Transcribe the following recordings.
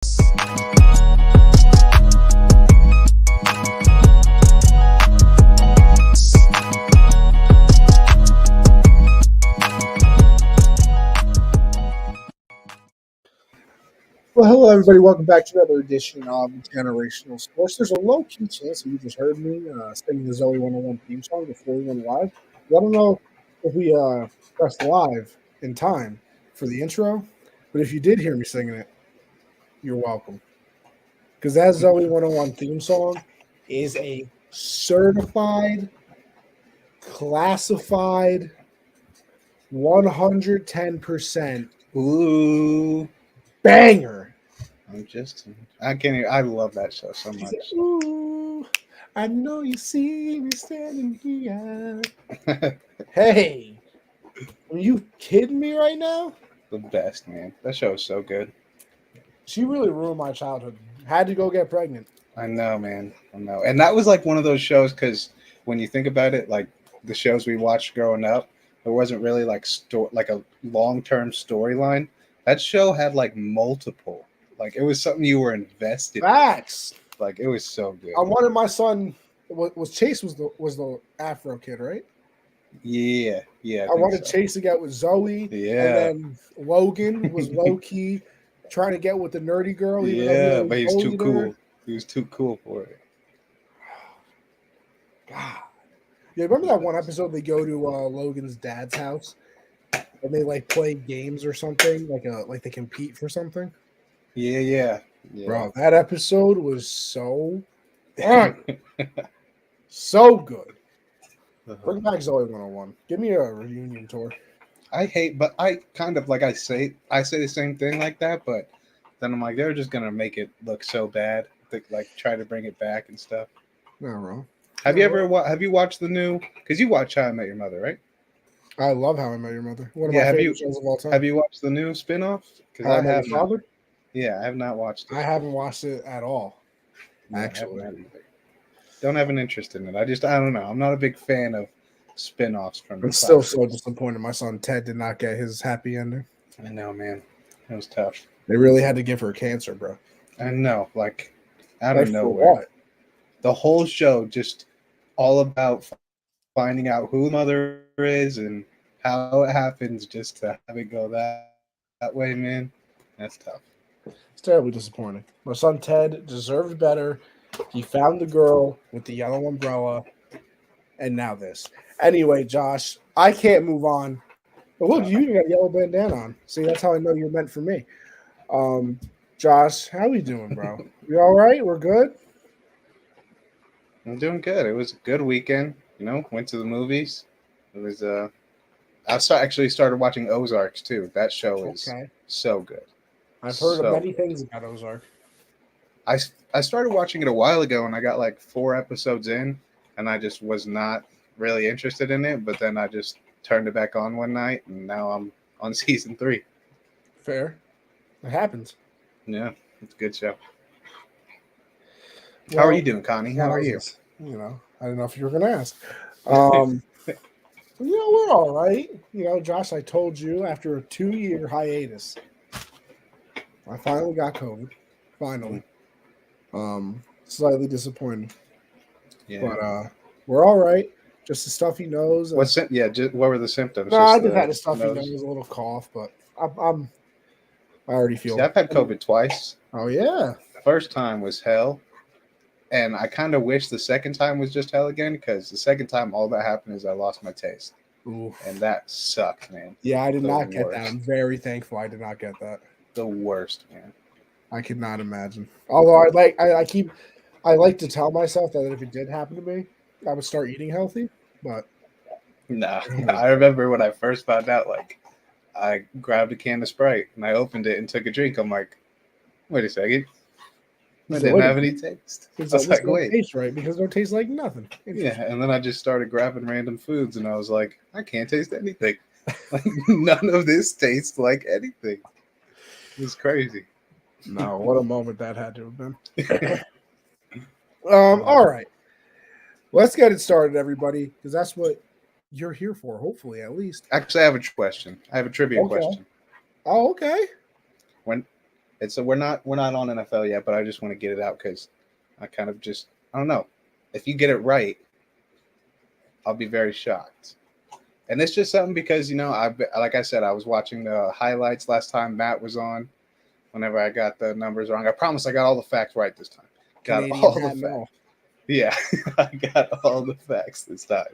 Well, hello, everybody. Welcome back to another edition of Generational Sports. There's a low-key chance that you just heard me singing the Zoe 101 theme song before we went live. I don't know if we pressed live in time for the intro, but if you did hear me singing it, you're welcome. Because that Zoe 101 theme song is a certified, classified, 110% banger. I love that show so much. Ooh, I know you see me standing here. Hey, are you kidding me right now? The best, man. That show is so good. She really ruined my childhood. Had to go get pregnant. I know, man. I know. And that was like one of those shows because when you think about it, like the shows we watched growing up, there wasn't really like a long-term storyline. That show had like multiple. Like it was something you were invested Facts. in. Like it was so good. I wanted my son was Chase was the Afro kid, right? Yeah. I wanted Chase to get with Zoe. Yeah. And then Logan was low key trying to get with the nerdy girl. Yeah, but he's too cool. He was too cool for it. God. Yeah, remember that one episode they go to Logan's dad's house and they like play games or something, like they compete for something? Yeah. Bro, that episode was so fun. So good. Bring back Zoe 101. Give me a reunion tour. But I kind of like I say the same thing like that, but then I'm like, they're just gonna make it look so bad. They, like try to bring it back and stuff. No, wrong. Have you watched the new? Because you watch How I Met Your Mother, right? I love How I Met Your Mother. One of my favorite shows of all time. Have you watched the new spinoff? Because I have not. Yeah, I have not watched it. I haven't watched it at all. Actually, don't have an interest in it. I don't know. I'm not a big fan of spinoffs from. I'm still so disappointed. My son Ted did not get his happy ending. I know, man. It was tough. They really had to give her cancer, bro. I know, like out of nowhere. For what? The whole show just all about finding out who the mother is and how it happens, just to have it go that way, man. That's tough. It's terribly disappointing. My son Ted deserved better. He found the girl with the yellow umbrella, and now this. Anyway, Josh, I can't move on. But look, you even got a yellow bandana on. See, that's how I know you're meant for me. Josh, how we doing, bro? You all right? We're good? I'm doing good. It was a good weekend. Went to the movies. It was actually started watching Ozarks too. That show is so good. I've heard of many things about Ozark. I started watching it a while ago, and I got like 4 episodes in, and I just was not really interested in it. But then I just turned it back on one night, and now I'm on season 3. Fair. It happens. Yeah, it's a good show. How are you doing, Connie? How are you? I don't know if you were going to ask. We're all right. Josh, I told you after a 2-year hiatus, I finally got COVID. Finally. Slightly disappointed. Yeah. But we're all right. Just a stuffy nose. What were the symptoms? I just had a stuffy nose, a little cough, but I already feel. See, I've had COVID twice. Oh yeah. The first time was hell, and I kind of wish the second time was just hell again, because the second time all that happened is I lost my taste. Oof. And that sucked, man. Yeah, I did not get that. I'm very thankful I did not get that. The worst, man. I could not imagine. Although I like to tell myself that if it did happen to me, I would start eating healthy. But nah. I remember when I first found out, like, I grabbed a can of Sprite and I opened it and took a drink. I'm like, wait a second. I didn't have any taste. I was like, wait. Taste right, because it don't taste like nothing. Yeah, and then I just started grabbing random foods, and I was like, I can't taste anything. Like, none of this tastes like anything. It was crazy. No, what a moment that had to have been. All right. Let's get it started, everybody, because that's what you're here for, hopefully, at least. Actually, I have a question. I have a trivia question. Oh, okay. It's we're not on NFL yet, but I just want to get it out because I kind of just I don't know. If you get it right, I'll be very shocked. And it's just something because I like I said, I was watching the highlights last time Matt was on. Whenever I got the numbers wrong, I promise I got all the facts right this time. Got Canadian all the hat facts. and all. Yeah, I got all the facts this time.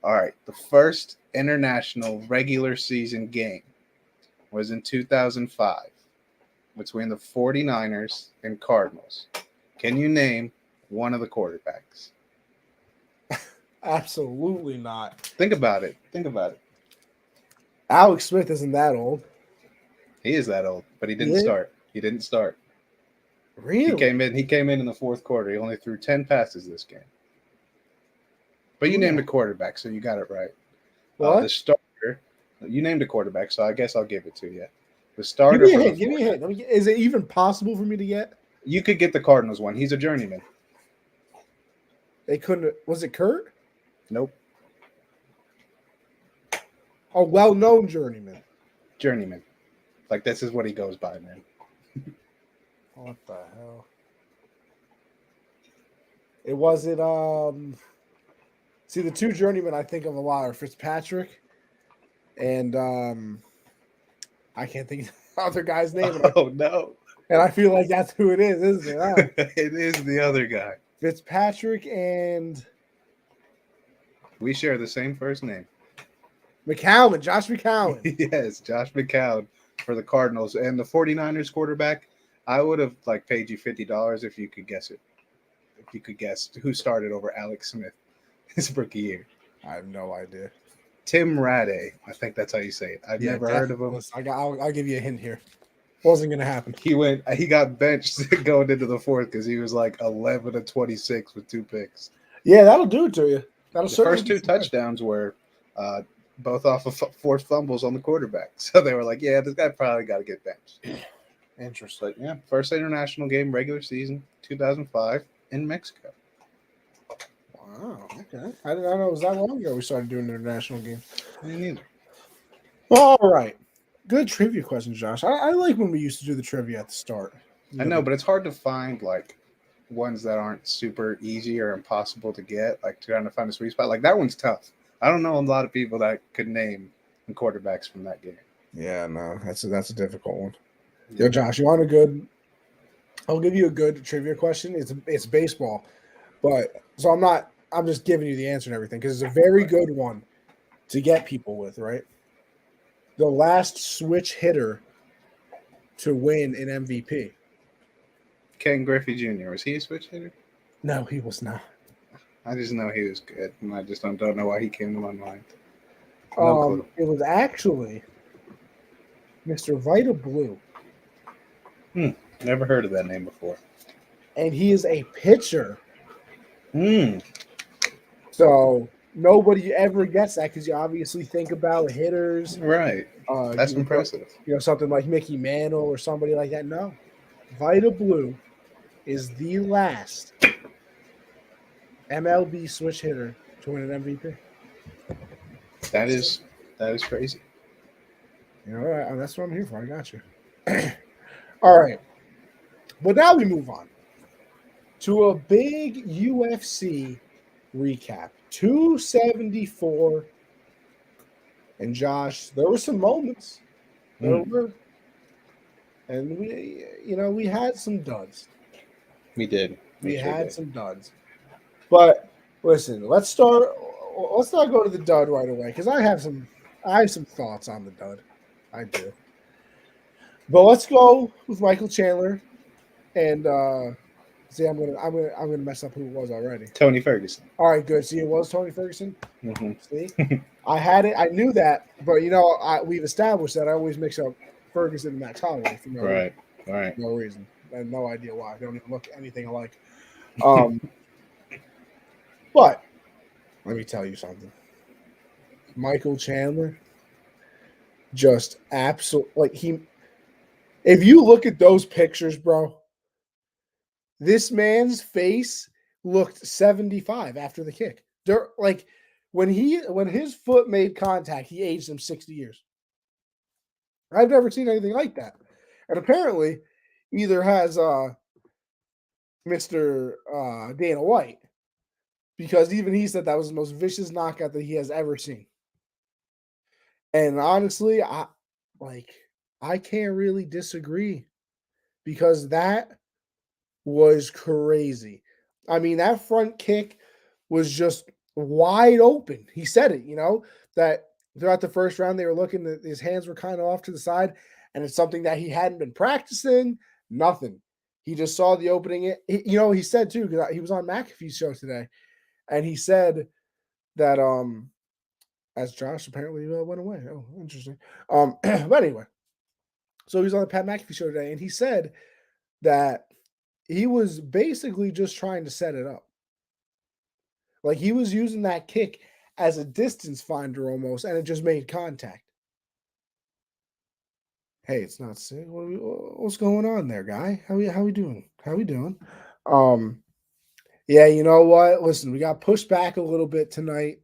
All right, the first international regular season game was in 2005 between the 49ers and Cardinals. Can you name one of the quarterbacks? Absolutely not. Think about it. Think about it. Alex Smith isn't that old. He is that old, but he didn't Yeah. start. He didn't start. Really? He came in the fourth quarter. He only threw 10 passes this game. But you named a quarterback, so you got it right. What? The starter, you named a quarterback, so I guess I'll give it to you. The starter. Give me a hint. Is it even possible for me to get? You could get the Cardinals one. He's a journeyman. They couldn't. Was it Kurt? Nope. A well-known journeyman. Journeyman. Like, this is what he goes by, man. What the hell? It wasn't. See, the two journeymen I think of a lot are Fitzpatrick and I can't think of the other guy's name. Oh, no. And I feel like that's who it is, isn't it? Huh? It is the other guy. Fitzpatrick and We share the same first name. McCown, Josh McCown. Yes, Josh McCown for the Cardinals. And the 49ers quarterback, I would have paid you $50 if you could guess it. If you could guess who started over Alex Smith his rookie year. I have no idea. Tim Raday. I think that's how you say it. I've never heard of him. Listen, I'll give you a hint here. Wasn't going to happen. He got benched going into the fourth because he was 11 of 26 with 2 picks. Yeah, that'll do it to you. The first 2 touchdowns were both off of forced fumbles on the quarterback. So they were like, yeah, this guy probably got to get benched. Interesting. But yeah, first international game, regular season, 2005 in Mexico. Wow, okay. I didn't know it was that long ago we started doing international games. Me neither. All right. Good trivia questions, Josh. I like when we used to do the trivia at the start. I know, but it's hard to find ones that aren't super easy or impossible to get, trying to find a sweet spot. That one's tough. I don't know a lot of people that could name the quarterbacks from that game. Yeah, no, that's a difficult one. Yo, Josh, you want a good? I'll give you a good trivia question. It's baseball, but so I'm just giving you the answer and everything because it's a very good one to get people with, right? The last switch hitter to win an MVP. Ken Griffey Jr. Was he a switch hitter? No, he was not. I just know he was good, and I just don't know why he came to my mind. No It was actually Mr. Vita Blue. Never heard of that name before. And he is a pitcher. Hmm. So nobody ever gets that because you obviously think about hitters. Right. That's impressive. Something like Mickey Mantle or somebody like that. No. Vita Blue is the last MLB switch hitter to win an MVP. That is crazy. That's what I'm here for. I got you. All right. But now we move on to a big UFC recap. 274. And Josh, there were some moments. There were. And we had some duds. We did. We had some duds. But listen, let's not go to the dud right away because I have some thoughts on the dud. I do. But let's go with Michael Chandler and see I'm gonna mess up who it was already. Tony Ferguson. All right, good. See, it was Tony Ferguson. Mm-hmm. See? I had it, I knew that, but we've established that I always mix up Ferguson and Max Holloway for no reason. Right. No reason. I have no idea why. They don't even look anything alike. But let me tell you something. Michael Chandler, just absolutely if you look at those pictures, bro, this man's face looked 75 after the kick. When his foot made contact, he aged him 60 years. I've never seen anything like that. And apparently, either has Mr. Dana White, because even he said that was the most vicious knockout that he has ever seen. And honestly, I can't really disagree, because that was crazy. I mean, that front kick was just wide open. He said it, that throughout the first round they were looking that his hands were kind of off to the side, and it's something that he hadn't been practicing. Nothing. He just saw the opening. He said too, because he was on McAfee's show today, and he said that as Josh apparently went away. Oh, interesting. But anyway, so he's on the Pat McAfee show today, and he said that he was basically just trying to set it up. Like, he was using that kick as a distance finder almost, and it just made contact. Hey, it's not sick. What's going on there, guy? How we doing? How we doing? Yeah, you know what? Listen, we got pushed back a little bit tonight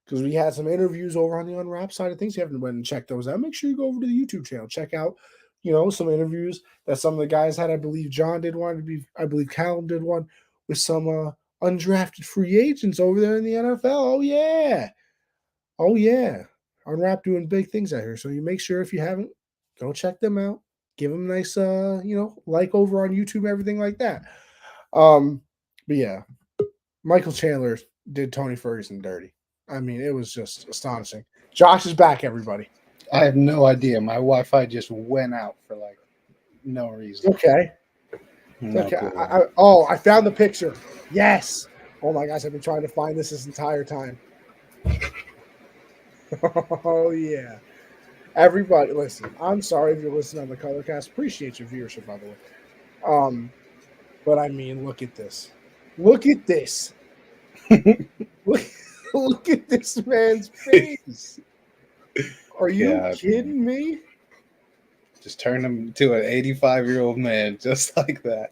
because we had some interviews over on the Unwrapped side of things. If you haven't went and checked those out, make sure you go over to the YouTube channel. Check out, some interviews that some of the guys had. I believe John did one. I believe Callum did one with some undrafted free agents over there in the NFL. Oh, yeah. Oh, yeah. Unwrapped doing big things out here. So you make sure, if you haven't, go check them out. Give them a nice, like over on YouTube, everything like that. But yeah, Michael Chandler did Tony Ferguson dirty. I mean, it was just astonishing. Josh is back, everybody. I have no idea. My Wi-Fi just went out for like no reason. Okay. No Okay. clue. I found the picture. Yes. Oh my gosh, I've been trying to find this entire time. Oh yeah. Everybody, listen. I'm sorry if you're listening on the Colorcast. Appreciate your viewership, by the way. But I mean, look at this. Look at this. Look at this man's face. Are you kidding me? Just turned him to an 85-year-old man, just like that.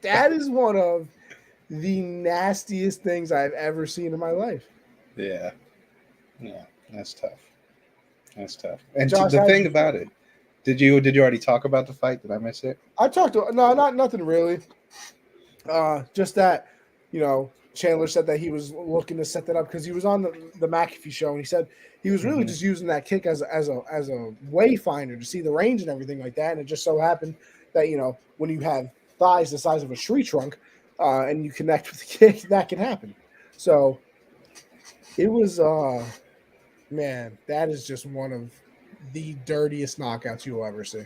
That is one of the nastiest things I've ever seen in my life. Yeah, that's tough. That's tough. And Josh, the thing about it, did you already talk about the fight? Did I miss it? I talked to nothing really. Just that, Chandler said that he was looking to set that up because he was on the McAfee show, and he said he was really just using that kick as a wayfinder to see the range and everything like that. And it just so happened that when you have thighs the size of a tree trunk, and you connect with the kick, that can happen. So it was, man, that is just one of the dirtiest knockouts you'll ever see.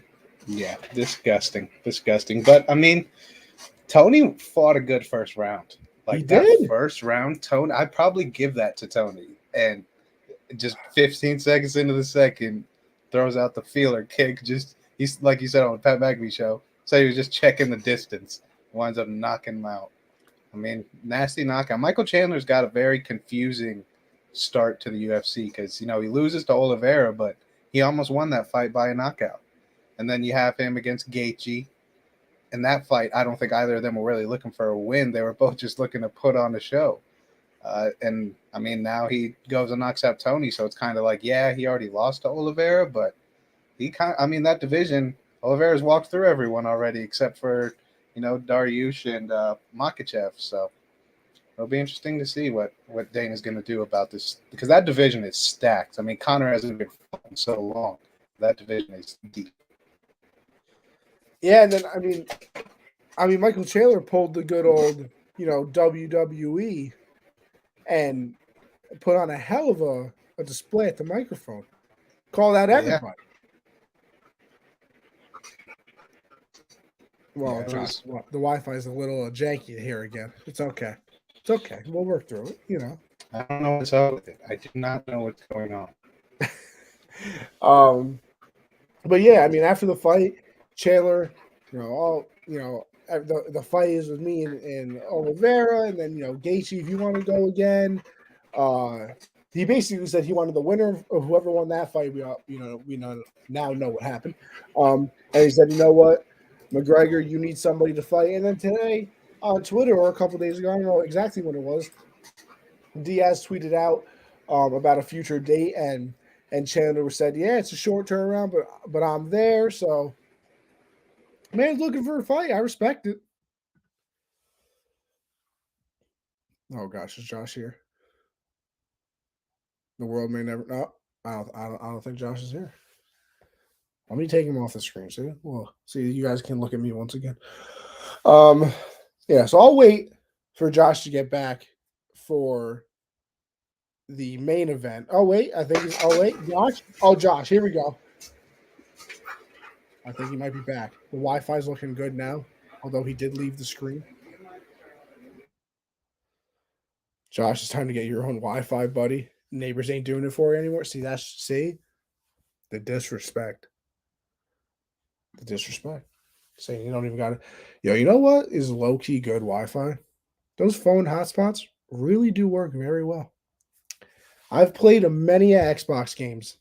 Yeah, disgusting. But I mean, Tony fought a good first round. Like, he did. That first round, Tony, I'd probably give that to Tony. And just 15 seconds into the second, throws out the feeler kick. He's like you said on the Pat McAfee show. So he was just checking the distance. Winds up knocking him out. I mean, nasty knockout. Michael Chandler's got a very confusing start to the UFC because, he loses to Oliveira, but he almost won that fight by a knockout. And then you have him against Gaethje. In that fight, I don't think either of them were really looking for a win. They were both just looking to put on a show. And, I mean, now he goes and knocks out Tony, so it's kind of like, yeah, he already lost to Oliveira, but that division, Oliveira's walked through everyone already except for, Dariush and Makhachev. So it'll be interesting to see what Dana's going to do about this, because that division is stacked. I mean, Conor hasn't been fighting so long. That division is deep. Yeah, and then I mean, Michael Chandler pulled the good old, WWE and put on a hell of a display at the microphone. Called out everybody. Well, Josh, the Wi-Fi is a little janky here again. It's okay. It's okay. We'll work through it, I don't know what's up with it. I do not know what's going on. But yeah, I mean, after the fight, Chandler, the fight is with me and Oliveira, and then Gaethje, if you want to go again. He basically said he wanted the winner of whoever won that fight. We now know what happened. And he said, you know what, McGregor, you need somebody to fight. And then today on Twitter, or a couple days ago, I don't know exactly when it was, Diaz tweeted out about a future date, and Chandler said, yeah, it's a short turnaround, but I'm there. So Man's looking for a fight. I respect it. Oh gosh, is Josh here? The world may never. No, I don't think Josh is here. Let me take him off the screen. See, well, see, you guys can look at me once again. Yeah. So I'll wait for Josh to get back for the main event. Oh wait, I think. Oh wait, Josh. Oh, Josh. Here we go. I think he might be back. The Wi-Fi is looking good now, although he did leave the screen. Josh, it's time to get your own Wi-Fi, buddy. Neighbors ain't doing it for you anymore. See the disrespect. The disrespect. Saying you don't even got it. Yo, you know what is low key good Wi-Fi? Those phone hotspots really do work very well. I've played many Xbox games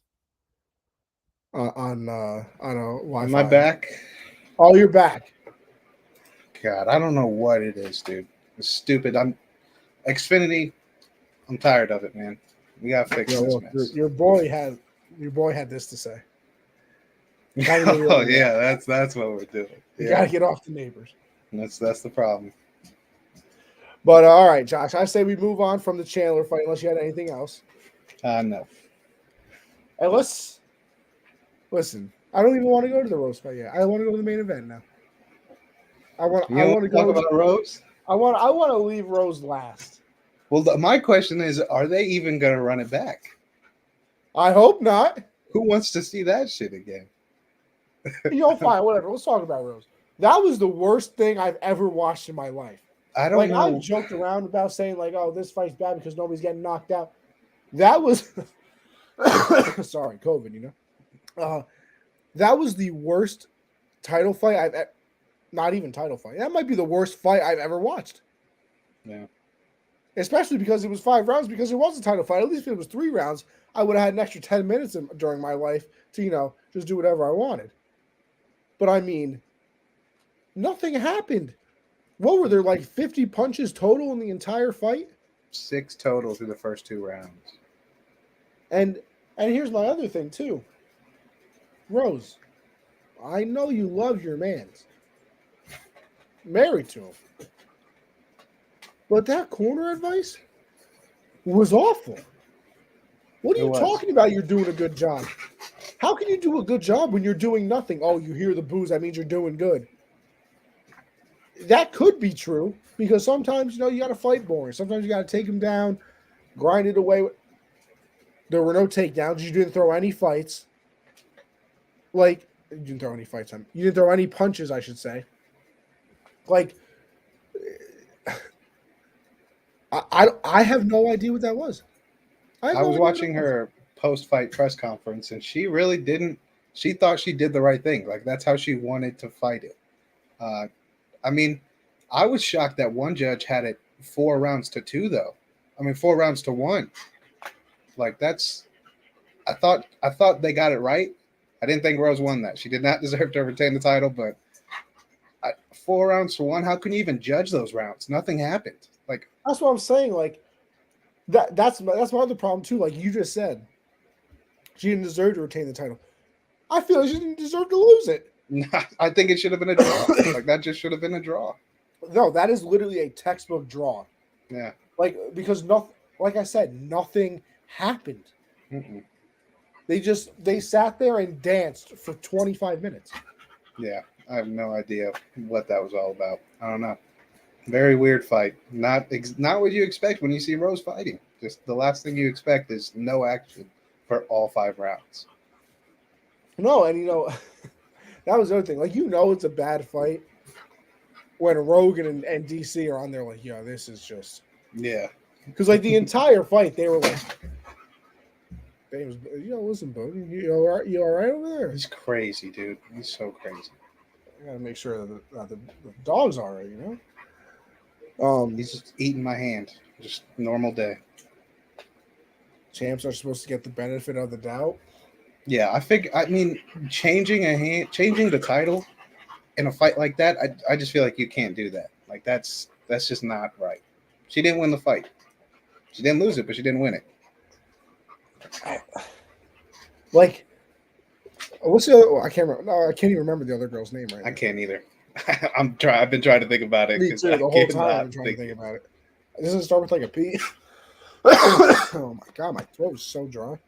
on a Wi-Fi. Am I back? Oh, you're back. God, I don't know what it is, dude. It's stupid. Xfinity. I'm tired of it, man. We gotta fix this mess. Your boy had this to say. Oh yeah, that's what we're doing. You gotta get off the neighbors. That's the problem. But all right, Josh, I say we move on from the Chandler fight unless you had anything else. No. And let's listen. I don't even want to go to the roast fight yet. I want to go to the main event now. I want to talk about Rose. I want to leave Rose last. Well, my question is, are they even going to run it back? I hope not. Who wants to see that shit again? Fine, whatever. Let's talk about Rose. That was the worst thing I've ever watched in my life. I don't know. I've joked around about saying, like, oh, this fight's bad because nobody's getting knocked out. That was sorry, COVID, you know. That was the worst title fight not even title fight. That might be the worst fight I've ever watched. Yeah. Especially because it was 5 rounds, because it was a title fight. At least if it was 3 rounds, I would have had an extra 10 minutes during my life to, just do whatever I wanted. But I mean, nothing happened. What were there, like 50 punches total in the entire fight? 6 total through the first 2 rounds. And here's my other thing too. Rose, I know you love your mans. Married to him. But that corner advice was awful. What are you talking about? You're doing a good job. How can you do a good job when you're doing nothing? Oh, you hear the boos. That means you're doing good. That could be true because sometimes, you got to fight boring. Sometimes you got to take him down, grind it away. There were no takedowns. You didn't throw any fights. You didn't throw any fights. You didn't throw any punches, I should say. I have no idea what that was. I was watching her post-fight press conference, and she really didn't. She thought she did the right thing. Like, that's how she wanted to fight it. I mean, I was shocked that one judge had it 4 rounds to 2, though. 4 rounds to 1. Like, that's. I thought they got it right. I didn't think Rose won that. She did not deserve to retain the title, but 4 rounds to 1. How can you even judge those rounds? Nothing happened. Like, that's what I'm saying. Like, that's my other problem too. Like you just said, she didn't deserve to retain the title. I feel like she didn't deserve to lose it. I think it should have been a draw. Like, that just should have been a draw. No, that is literally a textbook draw. Yeah. Because nothing. Like I said, nothing happened. Mm-mm. They sat there and danced for 25 minutes. Yeah, I have no idea what that was all about. I don't know. Very weird fight. Not what you expect when you see Rose fighting. Just the last thing you expect is no action for all 5 rounds. No, and that was the other thing. Like, it's a bad fight when Rogan and DC are on there like, yo, this is just. Yeah. Because, like, the entire fight, they were like, listen, buddy, you all right over there? He's crazy, dude. He's so crazy. I got to make sure that the dog's all right, He's just eating my hand. Just normal day. Champs are supposed to get the benefit of the doubt. Yeah, changing the title in a fight like that, I just feel like you can't do that. Like, that's just not right. She didn't win the fight. She didn't lose it, but she didn't win it. Like, What's the other? I can't remember. No, I can't even remember the other girl's name right I now. can't either. I've been trying to think about it. Me too. I The whole time cannot I've been trying to think about it. Doesn't it start with like a P? Oh my god, my throat is so dry.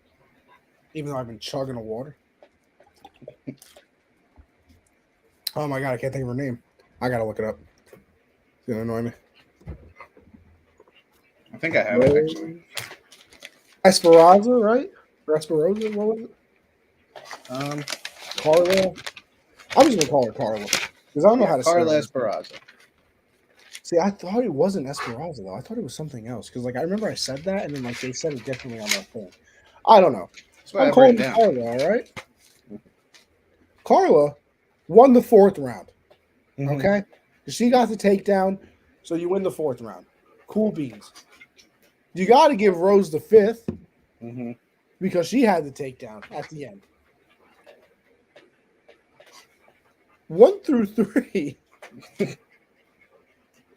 Even though I've been chugging the water. Oh my god, I can't think of her name. I gotta look it up. It's gonna annoy me. I think I have it actually. Esperanza, right? Or Esperanza, what was it? Um, Carla. I'm just gonna call her Carla because I don't know how to say Carla it. Esperanza. See, I thought it wasn't Esperanza though. I thought it was something else because like I remember I said that and then like they said it differently on their thing. I don't know. That's what I'm I've calling written her down. Carla, all right? Carla won the 4th round. Mhm. Okay, she got the takedown, so you win the 4th round. Cool beans. You got to give Rose the 5th Mhm. because she had the takedown at the end. 1 through 3.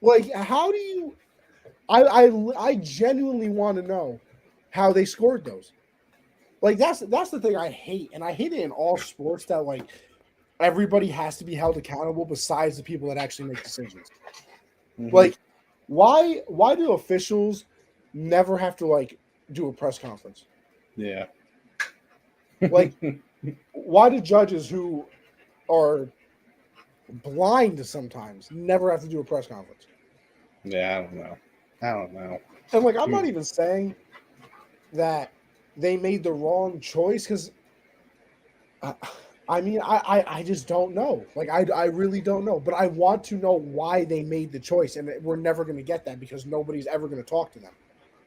Like, how do you? I genuinely want to know how they scored those. Like that's the thing I hate, and I hate it in all sports that like everybody has to be held accountable besides the people that actually make decisions. Mhm. Like, why do officials never have to like do a press conference? Yeah. Like, why do judges who are blind sometimes never have to do a press conference? Yeah, I don't know. I don't know. And like, I'm not even saying that they made the wrong choice because I mean, I just don't know. Like, I really don't know. But I want to know why they made the choice, and we're never going to get that because nobody's ever going to talk to them.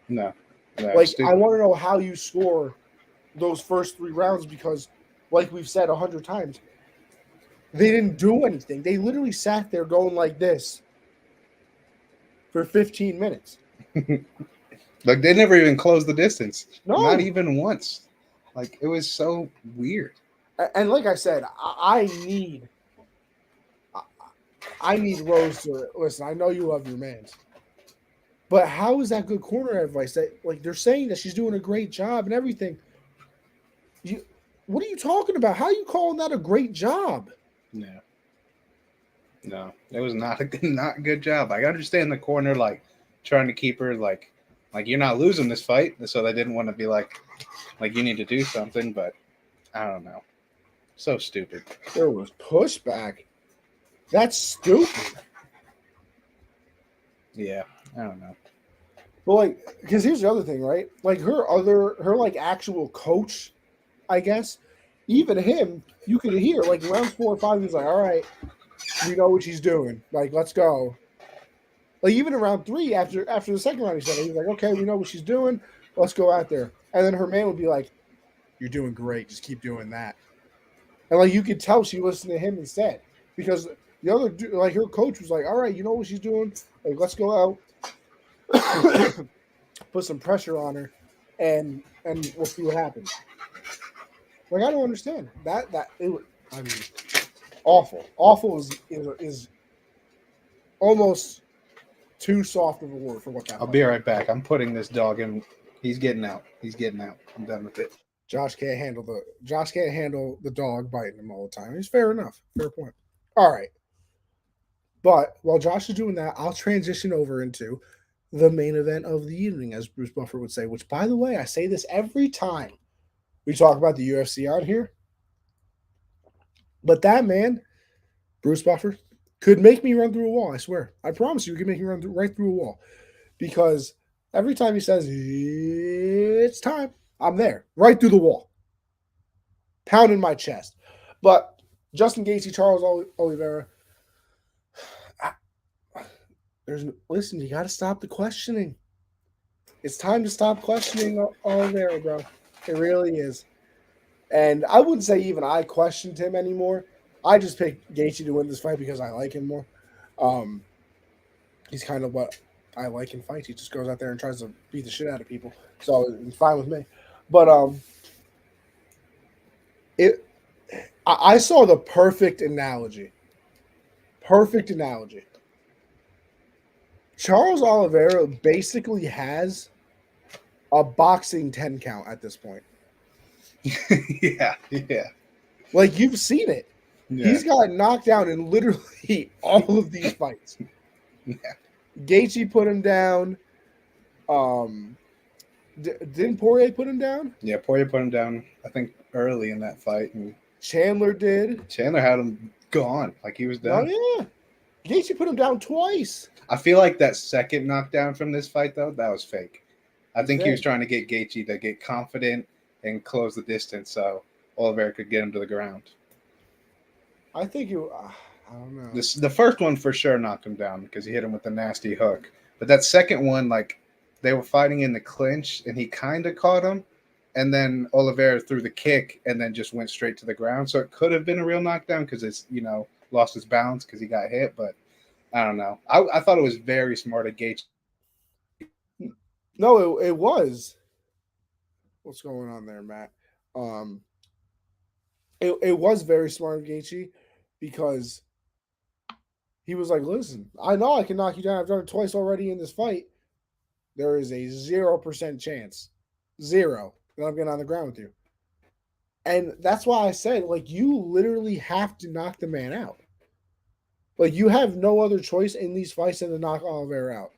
No. No, Like, it's I stupid. want to know how you score those first 3 rounds because, like we've said 100 times, they didn't do anything. They literally sat there going like this for 15 minutes. Like they never even closed the distance. Not No. even once. Like it was so weird. And like I said, I need Rose to listen. I know you love your mans. But how is that good corner advice? That like they're saying that she's doing a great job and everything. You, what are you talking about? How are you calling that a great job? No. No. It was not a good, not a good job. I understand the corner like trying to keep her like you're not losing this fight, so they didn't want to be like you need to do something, but I don't know. So stupid. There was pushback. That's stupid. Yeah. I don't know. But like, because here's the other thing, right? Like her like actual coach, I guess. Even him, you could hear like rounds 4 or 5. He's like, "All right, we know what she's doing. Like, let's go." Like even in round 3, after the second round, he said, "He's like, okay, we know what she's doing. Let's go out there." And then her man would be like, "You're doing great. Just keep doing that." And like you could tell she listened to him instead because the other like her coach was like, "All right, you know what she's doing. Like, let's go out, put some pressure on her, and we'll see what happens." Like I don't understand that it. I mean, awful. Awful is almost too soft of a word for what that. I'll be right back. I'm putting this dog in. He's getting out. He's getting out. I'm done with it. Josh can't handle the dog biting him all the time. It's fair enough. Fair point. All right. But while Josh is doing that, I'll transition over into the main event of the evening, as Bruce Buffer would say, which, by the way, I say this every time we talk about the UFC on here. But that man, Bruce Buffer, could make me run through a wall. I swear. I promise you, he could make me run right through a wall. Because every time he says, it's time, I'm there, right through the wall, pounding my chest. But Justin Gaethje, Charles Oliveira, listen, you got to stop the questioning. It's time to stop questioning Oliveira, bro. It really is. And I wouldn't say even I questioned him anymore. I just picked Gaethje to win this fight because I like him more. He's kind of what I like in fights. He just goes out there and tries to beat the shit out of people. So it's fine with me. But I saw the perfect analogy. Perfect analogy. Charles Oliveira basically has a boxing 10 count at this point. Yeah. Yeah. Like, you've seen it. Yeah. He's got knocked down in literally all of these fights. Yeah. Gaethje put him down. Didn't Poirier put him down? Yeah, Poirier put him down, I think, early in that fight, and Chandler did. Chandler had him gone, like he was Oh done. yeah, Gaethje put him down twice. I feel like that second knockdown from this fight, though, that was fake. I think he was trying to get Gaethje to get confident and close the distance so Oliveira could get him to the ground. I think you. I don't know. The first one for sure knocked him down because he hit him with a nasty hook. But that second one, like, they were fighting in the clinch, and he kind of caught him. And then Oliveira threw the kick and then just went straight to the ground. So it could have been a real knockdown because it's, lost his balance because he got hit. But I don't know. I thought it was very smart of Gaethje. No, it was. What's going on there, Matt? It was very smart of Gaethje because he was like, listen, I know I can knock you down. I've done it twice already in this fight. There is a 0% chance, zero, that I'm getting on the ground with you. And that's why I said, like, you literally have to knock the man out. Like, you have no other choice in these fights than to knock Oliveira out.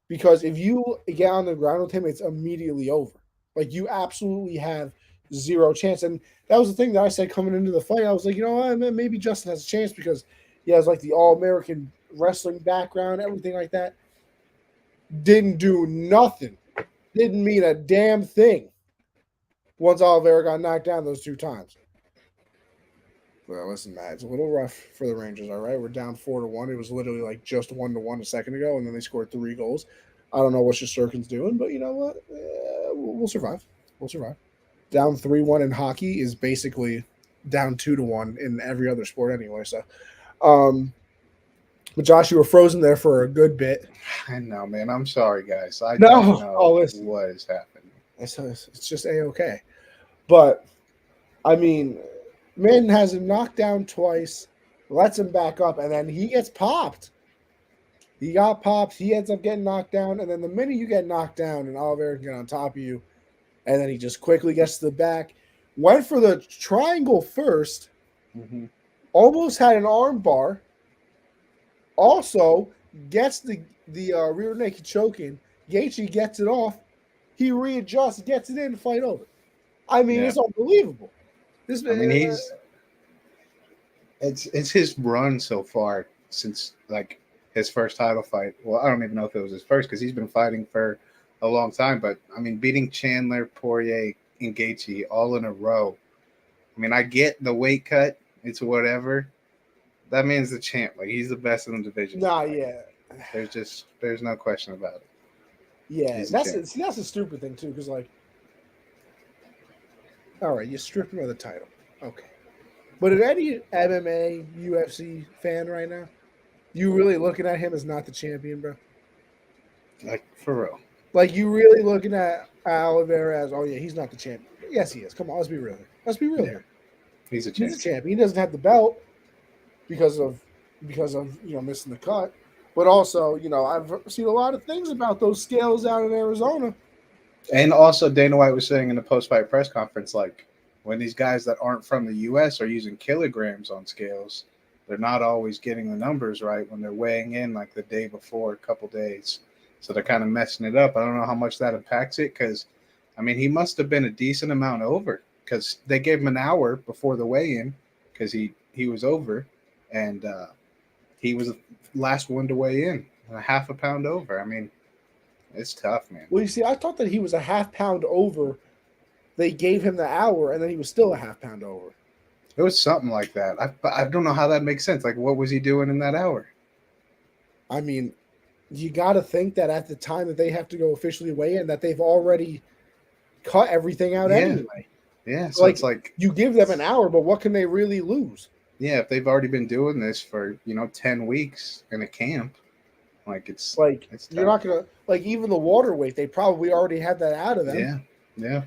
Because if you get on the ground with him, it's immediately over. Like, you absolutely have zero chance. And that was the thing that I said coming into the fight. I was like, maybe Justin has a chance because he has, like, the All-American wrestling background, everything like that. Didn't do nothing. Didn't mean a damn thing once Oliveira got knocked down those two times. Well, listen, Matt, it's a little rough for the Rangers, all right? We're down 4-1. It was literally like just 1-1 a second ago, and then they scored 3 goals. I don't know what Shesterkin's doing, but you know what? We'll survive. We'll survive. Down 3-1 in hockey is basically down 2-1 in every other sport anyway. So, but Josh, you were frozen there for a good bit. I know, man. I'm sorry, guys. I don't know what is happening. It's just A-okay. But, I mean, man has him knocked down twice, lets him back up, and then he gets popped. He got popped. He ends up getting knocked down. And then the minute you get knocked down and Oliveira can get on top of you, and then he just quickly gets to the back, went for the triangle first, almost had an arm bar, also gets the rear naked choke in. Gaethje gets it off. He readjusts, gets it in, fight over. I mean, it's unbelievable. It's his run so far since, like, his first title fight. Well, I don't even know if it was his first because he's been fighting for a long time. But, I mean, beating Chandler, Poirier, and Gaethje all in a row. I mean, I get the weight cut. It's whatever. That means the champ. Like, he's the best in the division. There's no question about it. Yeah, that's a stupid thing, too, because, like, all right, you strip him of the title. Okay. But if any MMA, UFC fan right now, you really looking at him as not the champion, bro? Like, for real. Like, you really looking at Oliveira as, oh, yeah, he's not the champion. Yes, he is. Come on, let's be real here. Let's be real here. He's a champion. He's a champion. He doesn't have the belt because of missing the cut. But also, I've seen a lot of things about those scales out in Arizona. And also, Dana White was saying in the post-fight press conference, like, when these guys that aren't from the U.S. are using kilograms on scales, they're not always getting the numbers right when they're weighing in, like, the day before, a couple days. So they're kind of messing it up. I don't know how much that impacts it because, I mean, he must have been a decent amount over because they gave him an hour before the weigh-in because he was over, and he was the last one to weigh in, a half a pound over. I mean, it's tough, man. Well, you see, I thought that he was a half pound over. They gave him the hour, and then he was still a half pound over. It was something like that. I don't know how that makes sense. Like, what was he doing in that hour? I mean, you got to think that at the time that they have to go officially weigh in, that they've already cut everything out anyway. Yeah, so it's like you give them an hour, but what can they really lose? Yeah, if they've already been doing this for 10 weeks in a camp, like it's you're not gonna even the water weight. They probably already had that out of them. Yeah.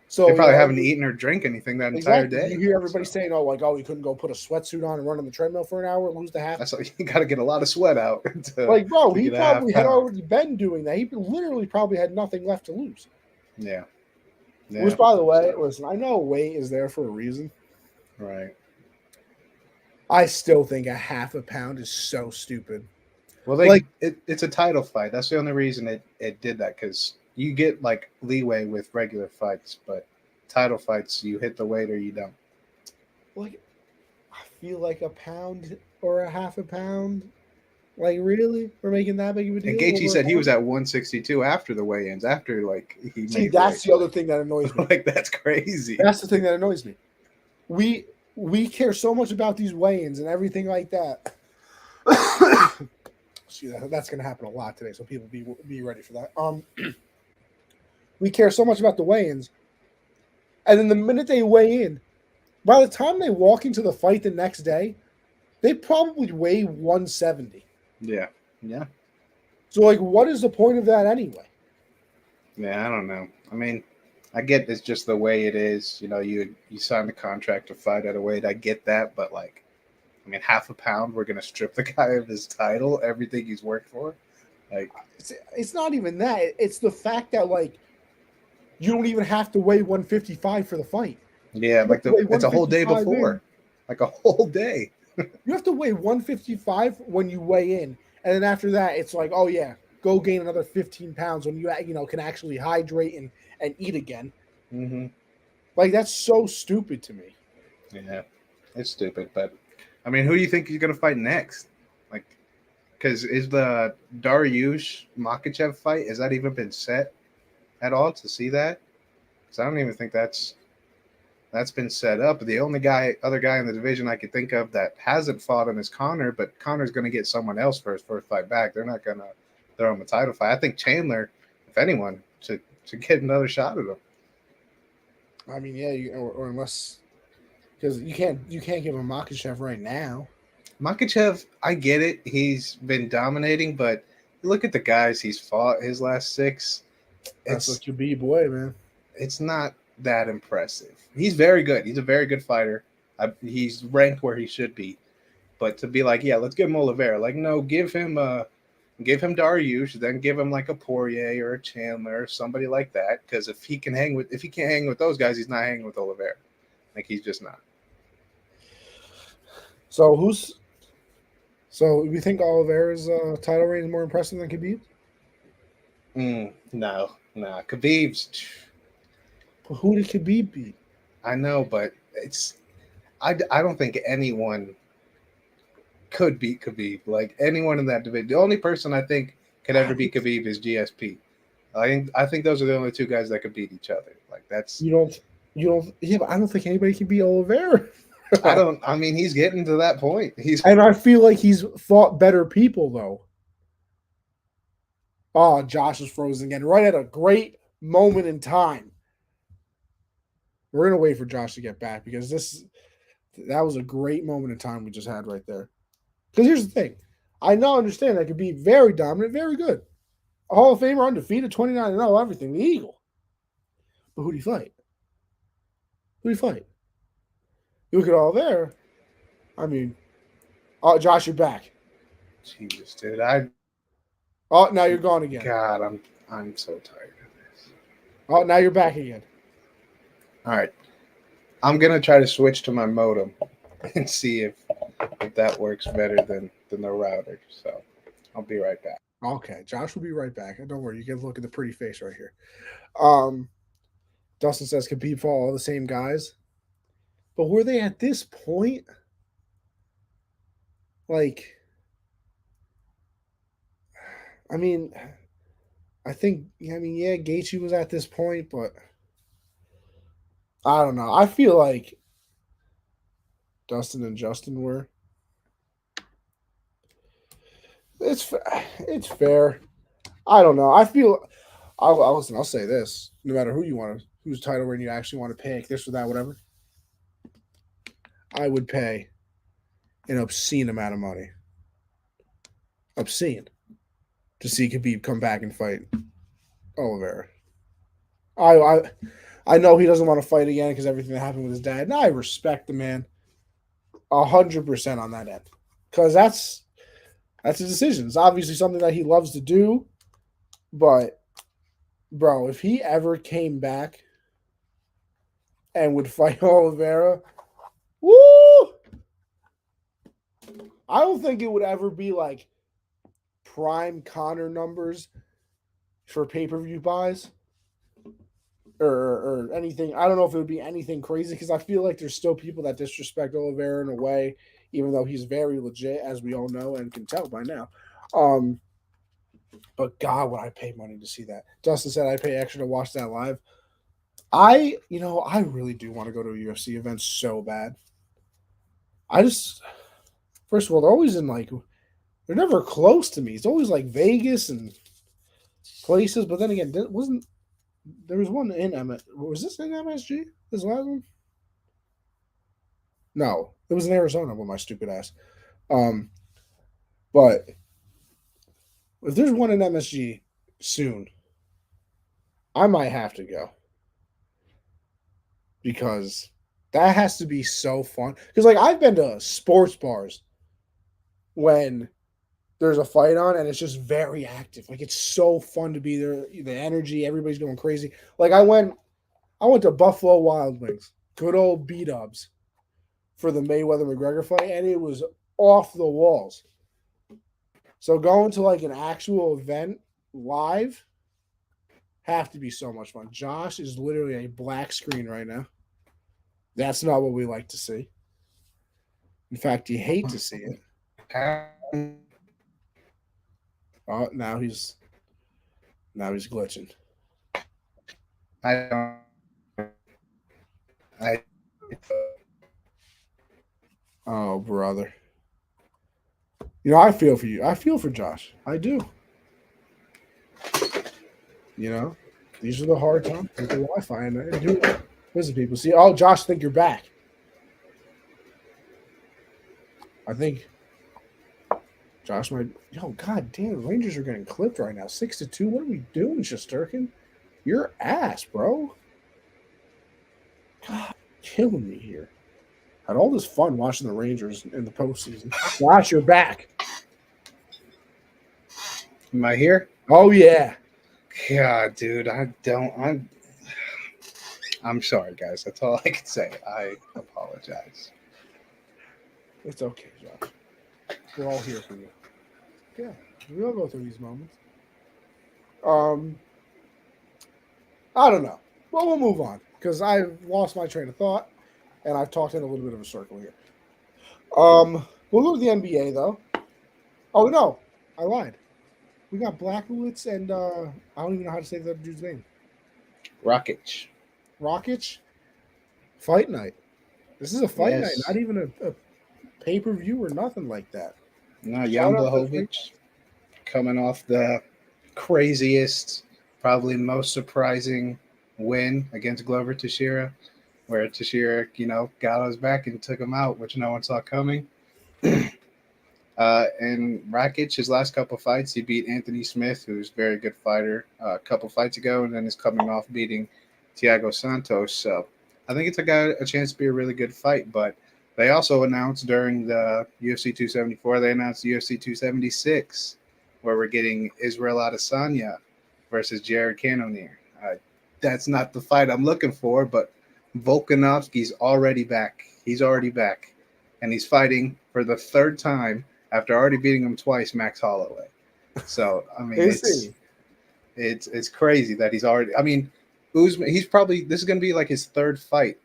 So they probably haven't eaten or drank anything that entire day. You hear everybody saying, "Oh, you couldn't go put a sweatsuit on and run on the treadmill for an hour and lose the half." That's you got to get a lot of sweat out. He probably had already been doing that. He literally probably had nothing left to lose. Yeah. Which, by the way, listen, I know weight is there for a reason. Right. I still think a half a pound is so stupid. Well, Like, it's a title fight. That's the only reason it did that, because you get like leeway with regular fights, but title fights you hit the weight or you don't. I feel like a pound or a half a pound. Like, really? We're making that big of a And deal Gaethje over a said he was pound? at 162 after the weigh-ins, after like he See, made that's weight. the other thing that annoys me. Like that's crazy. That's the thing that annoys me. We care so much about these weigh-ins and everything like that. See, that's going to happen a lot today, so people be ready for that. We care so much about the weigh-ins, and then the minute they weigh in, by the time they walk into the fight the next day, they probably weigh 170. Yeah. Yeah. So, like, what is the point of that anyway? Yeah, I don't know. I mean, I get it's just the way it is. You signed a contract to fight at a weight. I get that, but like, I mean, half a pound, we're gonna strip the guy of his title, everything he's worked for. Like, It's not even that. It's the fact that, like, you don't even have to weigh 155 for the fight. yeah, You have like to weigh it's a whole day 155 in. before, like a whole day. You have to weigh 155 when you weigh in, and then after that, it's like, oh yeah, go gain another 15 pounds when you can actually hydrate and eat again. Hmm. Like, that's so stupid to me. Yeah, it's stupid, but I mean, who do you think he's gonna fight next? Like, because is the Dariush Makachev fight, has that even been set at all to see that? Because I don't even think that's been set up. The only other guy in the division I could think of that hasn't fought him is Connor, but Connor's going to get someone else for his first fight back. They're not going to throw him a title fight. I think Chandler, if anyone, should get another shot at him. I mean, yeah, or unless because you can't give him Makachev right now. Makachev, I get it. He's been dominating, but look at the guys he's fought his last six. That's It's what you be, boy, man. it's not that impressive. He's very good. He's a very good fighter. He's ranked where he should be. But to be like, yeah, let's give him Oliveira. Like, no, give him Dariush, then give him like a Poirier or a Chandler or somebody like that. Because if he can't hang with those guys, he's not hanging with Oliveira. Like, he's just not. So you think Oliveira's title reign is more impressive than Khabib? No. Khabib's. But who did Khabib beat? I know, but I don't think anyone could beat Khabib. Like anyone in that division, the only person I think could ever beat Khabib is GSP. I think those are the only two guys that could beat each other. Like that's You don't. Yeah, but I don't think anybody can beat Oliveira. I don't. I mean, he's getting to that point. And I feel like he's fought better people though. Oh, Josh is frozen again, right at a great moment in time. We're gonna wait for Josh to get back because that was a great moment in time we just had right there. Because here's the thing, I now understand that could be very dominant, very good. A Hall of Famer, undefeated, 29-0, everything, the Eagle. But who do you fight? Who do you fight? You look at all there. I mean, oh, Josh, you're back. Jesus, dude. Oh, now you're gone again. God, I'm so tired of this. Oh, now you're back again. All right, I'm gonna try to switch to my modem and see if that works better than the router. So I'll be right back. Okay, Josh will be right back. Don't worry, you can look at the pretty face right here. Dustin says Khabib fought all the same guys, but were they at this point? Like, I mean, I think yeah, Gaethje was at this point, but I don't know. I feel like Dustin and Justin were. It's fair. I don't know. I feel. I'll listen. I'll say this: no matter whose title reign you actually want to pick, this or that, whatever, I would pay an obscene amount of money, obscene, to see Khabib come back and fight Oliveira. I know he doesn't want to fight again because everything that happened with his dad, and I respect the man 100% on that end because that's a decision. It's obviously something that he loves to do, but bro, if he ever came back and would fight Oliveira, woo! I don't think it would ever be like prime Connor numbers for pay-per-view buys or anything. I don't know if it would be anything crazy because I feel like there's still people that disrespect Oliveira in a way, even though he's very legit, as we all know and can tell by now. But God, would I pay money to see that? Dustin said I pay extra to watch that live. I really do want to go to a UFC event so bad. First of all, they're always they're never close to me. It's always like Vegas and places. But then again, there was one in was this in MSG? This last one? No, it was in Arizona with my stupid ass. But if there's one in MSG soon, I might have to go because that has to be so fun. Because I've been to sports bars when there's a fight on and it's just very active. It's so fun to be there. The energy, everybody's going crazy. I went to Buffalo Wild Wings, good old B-dubs for the Mayweather McGregor fight, and it was off the walls. So going to an actual event live have to be so much fun. Josh is literally a black screen right now. That's not what we like to see. In fact, you hate to see it. Oh, now he's glitching. Oh, brother. I feel for you. I feel for Josh. I do. These are the hard times with the Wi-Fi and do visit people. See, oh, Josh, think you're back. I think Josh might. Yo, god damn, Rangers are getting clipped right now. 6-2. What are we doing, Shesterkin? Your ass, bro. God, killing me here. Had all this fun watching the Rangers in the postseason. Josh, you're back. Am I here? Oh yeah. God, dude, I'm sorry, guys. That's all I can say. I apologize. It's okay, Josh. We're all here for you. Yeah, we all go through these moments. I don't know. Well, we'll move on because I've lost my train of thought and I've talked in a little bit of a circle here. We'll go to the NBA though. Oh no, I lied. We got Blackowitz and I don't even know how to say the dude's name. Rokic. Fight night. This is a fight night, Yes. not even a pay-per-view or nothing like that. No, Jan Blachowicz coming off the craziest, probably most surprising win against Glover Teixeira, where Teixeira, got us back and took him out, which no one saw coming. And Rakic, his last couple fights, he beat Anthony Smith, who's a very good fighter, a couple fights ago, and then is coming off beating Thiago Santos. So I think it's a chance to be a really good fight. But they also announced during the UFC 274, they announced UFC 276, where we're getting Israel Adesanya versus Jared Cannonier. That's not the fight I'm looking for, but Volkanovski's already back. He's already back. And he's fighting for the third time after already beating him twice, Max Holloway. So, I mean, it's crazy that he's already – I mean, Usman, this is going to be his third fight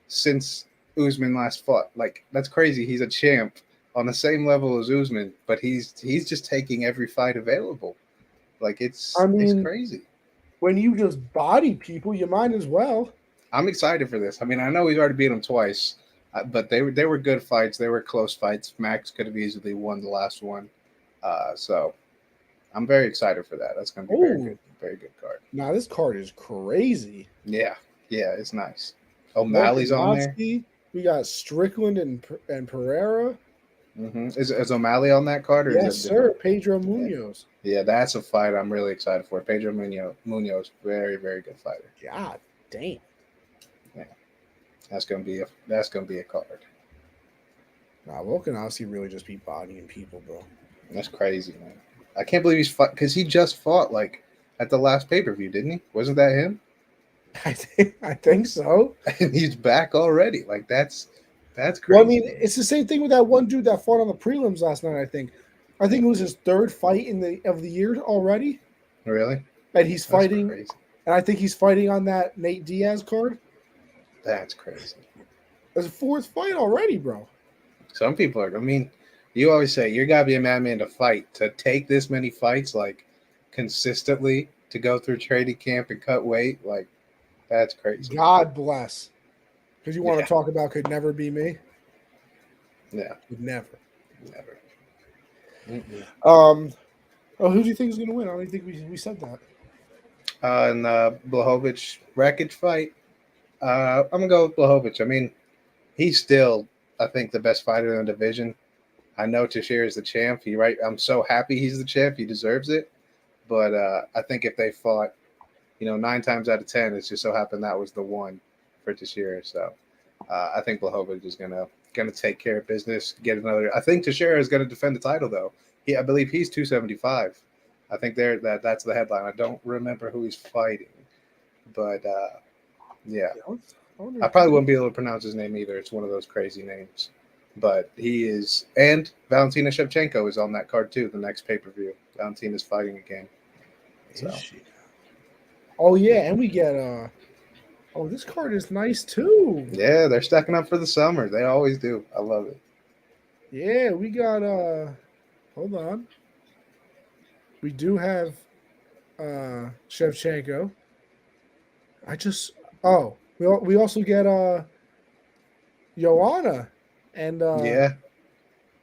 since Usman last fought. That's crazy. He's a champ on the same level as Usman, but he's just taking every fight available. It's crazy. When you just body people, you might as well. I'm excited for this. I mean, I know he's already beat him twice. But they were good fights. They were close fights. Max could have easily won the last one. So I'm very excited for that. That's going to be very good card. Now, this card is crazy. Yeah, it's nice. O'Malley's on there. We got Strickland and Pereira. Mm-hmm. Is O'Malley on that card? Or yes, sir. Pedro Munoz. Yeah, that's a fight I'm really excited for. Pedro Munoz, very, very good fighter. God damn. That's gonna be a card. Nah, Volkanovski really just be bodying people, bro. That's crazy, man. I can't believe he's fought because he just fought at the last pay-per-view, didn't he? Wasn't that him? I think so. And he's back already. That's That's Well, I crazy. mean, it's the same thing with that one dude that fought on the prelims last night. I think it was his third fight of the year already, Really? and he's That's fighting. crazy. And I think he's fighting on that Nate Diaz card. That's crazy. That's a fourth fight already, bro. Some people are. I mean, you always say you gotta be a madman to fight. To take this many fights, like consistently, to go through training camp and cut weight, like that's crazy. God bless. Because you want Yeah. to talk about could never be me. Yeah. Could never. Never. Mm-mm. Oh, who do you think is going to win? I don't think we said that. And Blachowicz Rakic fight. I'm gonna go with Blachowicz. I mean, he's still, I think, the best fighter in the division. I know Teixeira is the champ. I'm so happy he's the champ. He deserves it. But I think if they fought, 9 times out of 10, it's just so happened that was the one for Teixeira. So I think Blachowicz is gonna take care of business. Get another. I think Teixeira is gonna defend the title though. I believe he's 275. I think that's the headline. I don't remember who he's fighting, but yeah, I probably wouldn't be able to pronounce his name either. It's one of those crazy names. But he is, and Valentina Shevchenko is on that card too. The next pay per view, Valentina's fighting again. So. Is she? Oh yeah, and we get Oh, this card is nice too. Yeah, they're stacking up for the summer. They always do. I love it. Yeah, we got hold on. We do have Shevchenko. I just we also get Joanna and Yeah,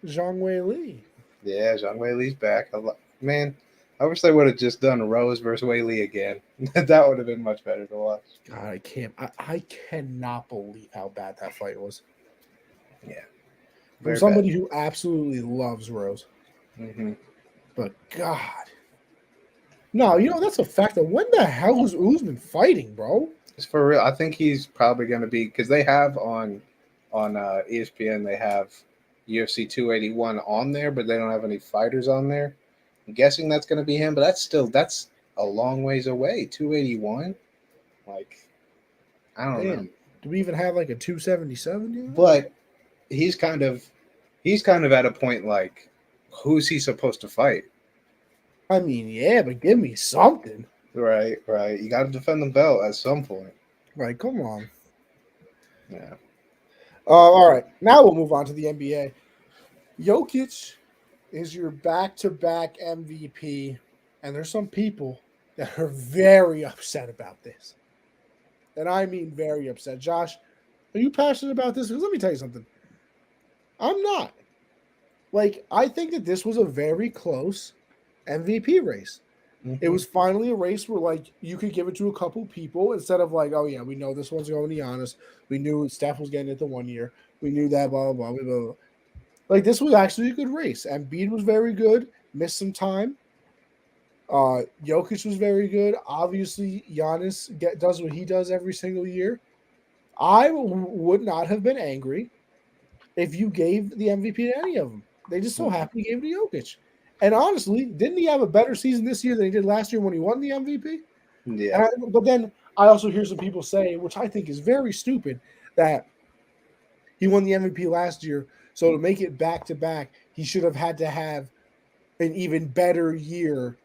Zhang Wei Li. yeah. Zhang Wei Li's back. Man, I wish they would have just done Rose versus Wei Li again. That would have been much better to watch. God, I cannot believe how bad that fight was. Yeah, From very somebody bad. who absolutely loves Rose. Mm-hmm. But God. No, that's a fact. That when the hell is Usman fighting, bro? It's for real. I think he's probably going to be because they have on ESPN they have UFC 281 on there, but they don't have any fighters on there. I'm guessing that's going to be him, but that's a long ways away. 281, like I don't know. Damn. Do we even have like a 277 yet? But he's kind of at a point like who's he supposed to fight? I mean, yeah, but give me something. Right, right. You got to defend the belt at some point. Like, come on. Yeah. All right. Now we'll move on to the NBA. Jokic is your back-to-back MVP, and there's some people that are very upset about this. And I mean very upset. Josh, are you passionate about this? Because let me tell you something. I'm not. Like, I think that this was a very close MVP race. Mm-hmm. It was finally a race where, like, you could give it to a couple people instead of like, oh yeah, we know this one's going to Giannis. We knew Steph was getting it the 1 year. We knew that, blah, blah, blah, blah, blah. Like, this was actually a good race. Embiid was very good. Missed some time. Jokic was very good. Obviously, Giannis does what he does every single year. I would not have been angry if you gave the MVP to any of them. They just so happen you gave it to Jokic. And honestly, didn't he have a better season this year than he did last year when he won the MVP? Yeah. But then I also hear some people say, which I think is very stupid, that he won the MVP last year. So to make it back to back, he should have had to have an even better year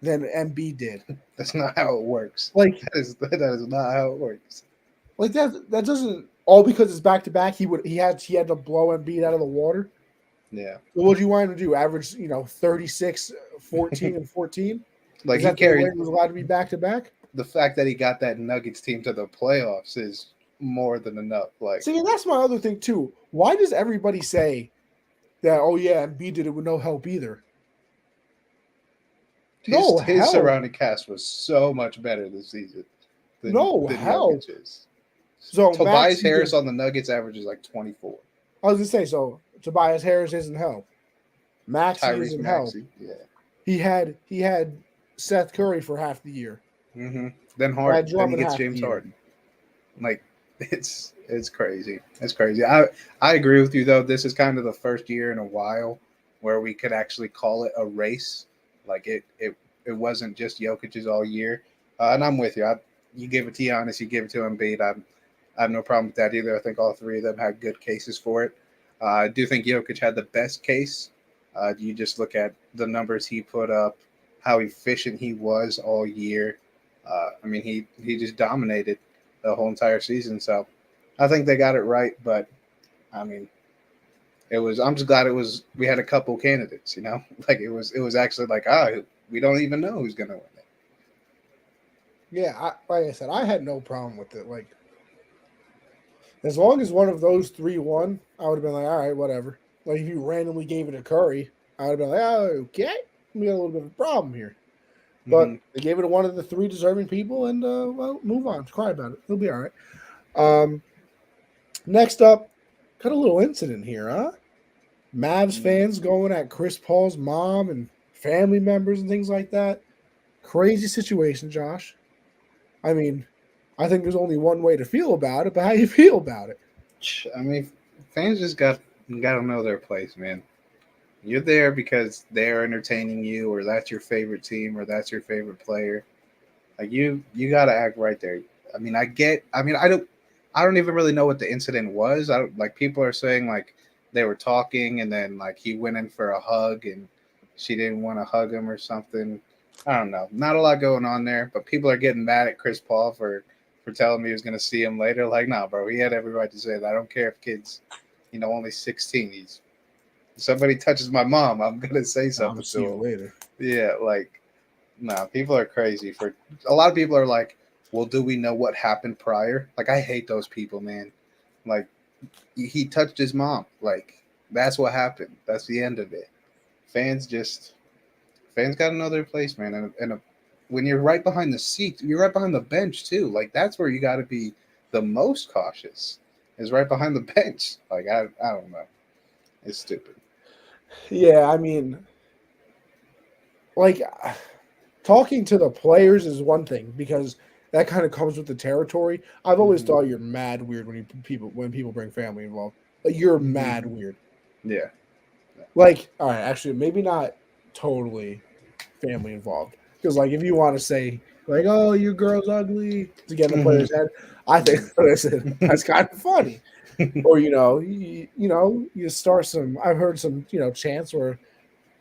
than Embiid did. That's not how it works. Like that is not how it works. Like that doesn't all because it's back to back. He had to blow Embiid out of the water. Yeah. So what do you want him to do? Average 36, 14, and 14. Like is that he carried. The way he was allowed to be back to back? The fact that he got that Nuggets team to the playoffs is more than enough. Like, see, and that's my other thing too. Why does everybody say that? Oh yeah, Embiid did it with no help either. His surrounding cast was so much better this season than Jokic's. So Tobias Harris on the Nuggets averages like 24. I was gonna say, so Tobias Harris isn't help. Maxey isn't help. Yeah. He had Seth Curry for half the year. Mm-hmm. Then he gets James Harden. Like it's crazy. It's crazy. I agree with you though. This is kind of the first year in a while where we could actually call it a race. Like it wasn't just Jokic's all year. And I'm with you. You give it to Giannis, you give it to Embiid. I have no problem with that either. I think all three of them had good cases for it. I do think Jokic had the best case. You just look at the numbers he put up, how efficient he was all year. I mean, he just dominated the whole entire season. So I think they got it right. But I mean, it was. I'm just glad it was. We had a couple candidates. Like it was actually like we don't even know who's gonna win it. Yeah, like I said, I had no problem with it. Like, as long as one of those three won, I would have been like, all right, whatever. Like, if you randomly gave it to Curry, I would have been like, oh, okay, we got a little bit of a problem here. But Hmm. they gave it to one of the three deserving people, and well, move on. Cry about it. It'll be all right. Um, Next up, got a little incident here, huh? Mavs fans going at Chris Paul's mom and family members and things like that. Crazy situation, Josh. I mean, I think there's only one way to feel about it, but how you feel about it? I mean, fans just got to know their place, man. You're there because they're entertaining you, or that's your favorite team, or that's your favorite player. Like you got to act right there. I mean, I get. I mean, I don't even really know what the incident was. I don't, like people are saying like they were talking and then like he went in for a hug and she didn't want to hug him or something. I don't know. Not a lot going on there, but people are getting mad at Chris Paul for telling me he was going to see him later. Like, nah, bro, he had every right to say that. I don't care if kids, only 16. He's somebody touches my mom, I'm gonna say I'll something see to you him. later. Yeah, like nah, people are crazy. For a lot of people are like, well, do we know what happened prior? Like, I hate those people, man. Like, he touched his mom. Like, that's what happened. That's the end of it. Fans just fans got another place, man. And when you're right behind the seat, you're right behind the bench too. Like, that's where you got to be the most cautious. Is right behind the bench. Like, I don't know. It's stupid. Yeah, I mean, like talking to the players is one thing because that kind of comes with the territory. I've always Hmm. thought you're mad weird when people bring family involved. Like, you're Hmm. mad weird. Yeah. Like, all right, actually, maybe not totally family involved. Because, like, if you want to say, like, oh, your girl's ugly to get in the Hmm. player's head, I think listen, that's kind of funny. Or, you start some, I've heard some, chants where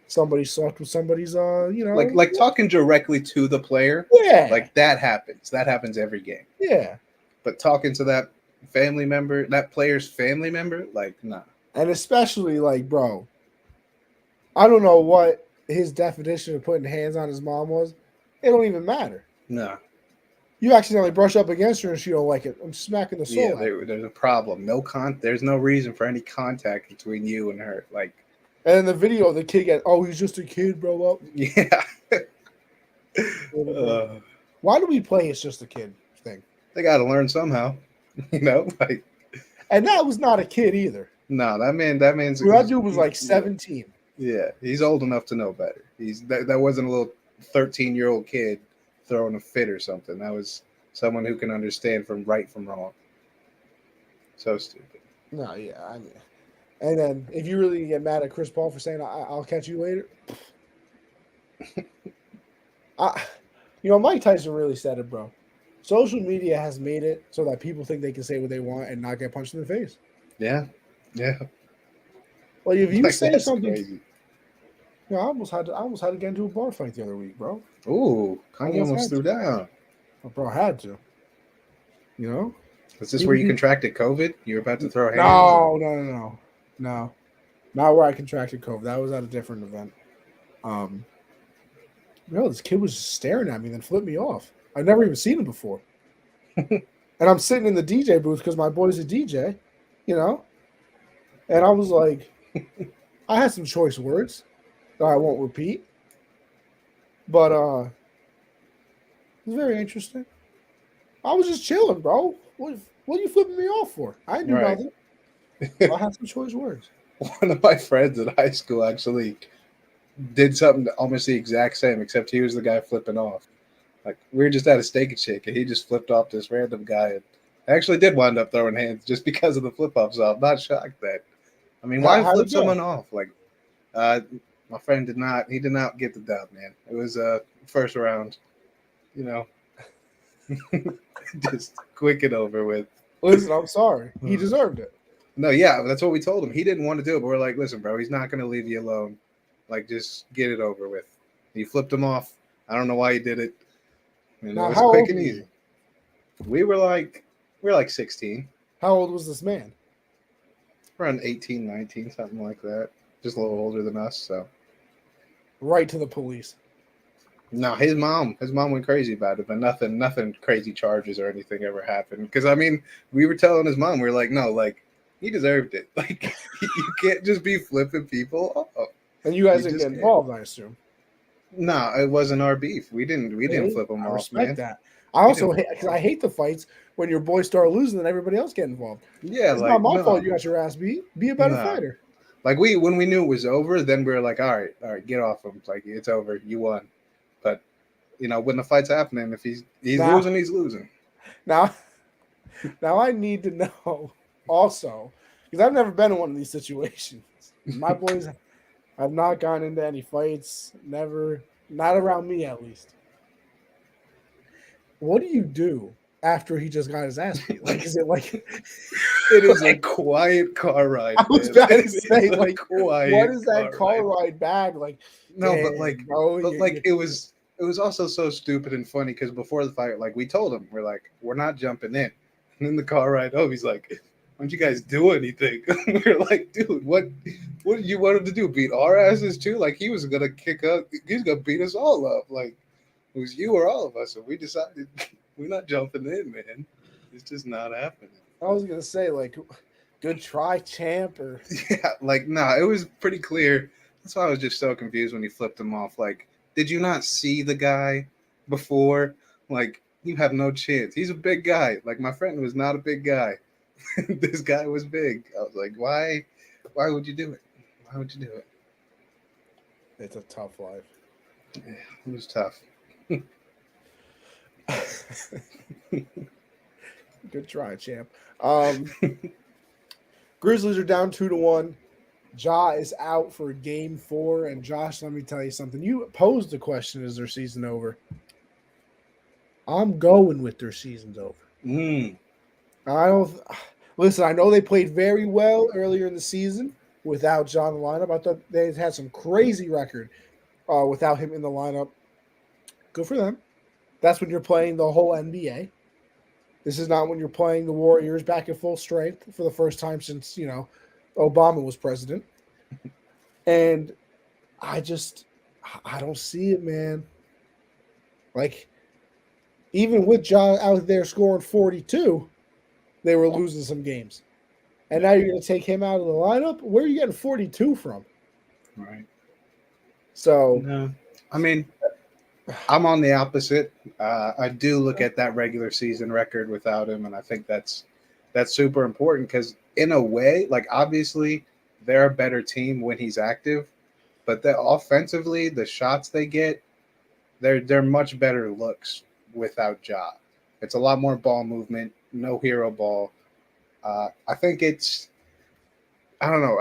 somebody slept with somebody's, like talking directly to the player, yeah, like that happens. That happens every game. yeah. But talking to that family member, that player's family member, like nah. And especially, like, bro, I don't know what his definition of putting hands on his mom was. It don't even matter. Nah. You accidentally brush up against her and she don't like it. I'm smacking the Yeah, soul out of you. there's a problem. There's no reason for any contact between you and her. Like, And in the video, the kid gets, oh, he's just a kid, bro. Up. yeah. Bro. uh, Why do we play it's just a kid thing? they got to learn somehow. Like And that was not a kid either. no, that man's Well, that dude was he's like yeah, 17. yeah, he's old enough to know better. That wasn't a little 13-year-old kid throwing a fit or something. That was someone who can understand from right from wrong. So stupid. No, yeah, I mean, and then if you really get mad at Chris Paul for saying I'll catch you later, I, Mike Tyson really said it, bro. Social media has made it so that people think they can say what they want and not get punched in the face. Yeah, yeah. Like, if you Like say that's something, crazy. I almost had to get into a bar fight the other week, bro. Ooh, Kanye Almost almost had threw to, down. bro. I had to, you know. Is this where People you keep contracted COVID? You were about to throw hands? no, not where I contracted COVID. That was at a different event. Um, this kid was just staring at me, then flipped me off. I've never even seen him before, and I'm sitting in the DJ booth because my boy's a DJ, you know. And I was like, I had some choice words that I won't repeat, but it was very interesting. I was just chilling, bro. What are you flipping me off for? I didn't do Right. nothing. I had some choice words. One of my friends in high school actually did something almost the exact same, except he was the guy flipping off. Like we were just at a steak and shake, and he just flipped off this random guy, and actually did wind up throwing hands just because of the flip off. So I'm not shocked that. I mean, why How'd flip it go? someone off? Like, uh, my friend did not. He did not get the dub, man. It was first round. You know, just quick and over with. Listen, I'm sorry. He deserved it. No, yeah, that's what we told him. He didn't want to do it, but we're like, listen, bro, he's not going to leave you alone. Like, just get it over with. He flipped him off. I don't know why he did it. And it Now, was how quick old and was easy. he? We were like 16, How old was this man? around 18, 19, something like that. Just a little older than us. So Right to the police. no, his mom went crazy about it, but nothing crazy charges or anything ever happened. Because I mean, we were telling his mom, we were like, no, like he deserved it. Like you can't just be flipping people off. And you guys You didn't just get can't. involved, I assume. No, it wasn't our beef. We didn't Hey, flip him I off, respect man. that. I We also didn't hate flip him because I off. hate the fights when your boys start losing and everybody else get involved. Yeah, It's not like my fault no, you got your ass beat. Be a better no. fighter. Like when we knew it was over, then we were like, all right, get off him. Like it's over, you won. But when the fight's happening, if he's Now, losing, he's losing. now, now I need to know also because I've never been in one of these situations. My boys have not gone into any fights. Never, not around me at least. What do you do after he just got his ass beat? Like, is it like It is a like quiet car I ride, was man. about to It say, is a like, what quiet is that car car ride. ride bag? Like, No, but damn, bro, like it was also so stupid and funny because before the fight, like we told him, we're like, we're not jumping in. And then the car ride home, he's like, why don't you guys do anything? We're like, dude, what did you want him to do? Beat our asses too? Like he was gonna kick up, he's gonna beat us all up. Like it was you or all of us, and we decided we're not jumping in, man. It's just not happening. I was gonna say, like, good try, champ, or Yeah, like nah, it was pretty clear. That's why I was just so confused when he flipped him off. Like, did you not see the guy before? Like, you have no chance. He's a big guy. Like my friend was not a big guy. This guy was big. I was like, why? Why would you do it? Why would you do it? it's a tough life. Yeah, it was tough. Good try, champ. Grizzlies are down 2-1. Ja is out for game 4. And Josh, let me tell you something. You posed the question, is their season over? I'm going with their season's over. Mm, I don't listen, I know they played very well earlier in the season without Ja in the lineup. I thought they had some crazy record without him in the lineup. Good for them. That's when you're playing the whole NBA. This is not when you're playing the Warriors back at full strength for the first time since, Obama was president. And I don't see it, man. Like, even with Ja out there scoring 42, they were losing some games. And now you're going to take him out of the lineup? Where are you getting 42 from? right. So, No, I mean, I'm on the opposite. I do look at that regular season record without him, and I think that's super important because, in a way, like obviously they're a better team when he's active, but the offensively, the shots they get, they're much better looks without Ja. It's a lot more ball movement, no hero ball. I think I don't know.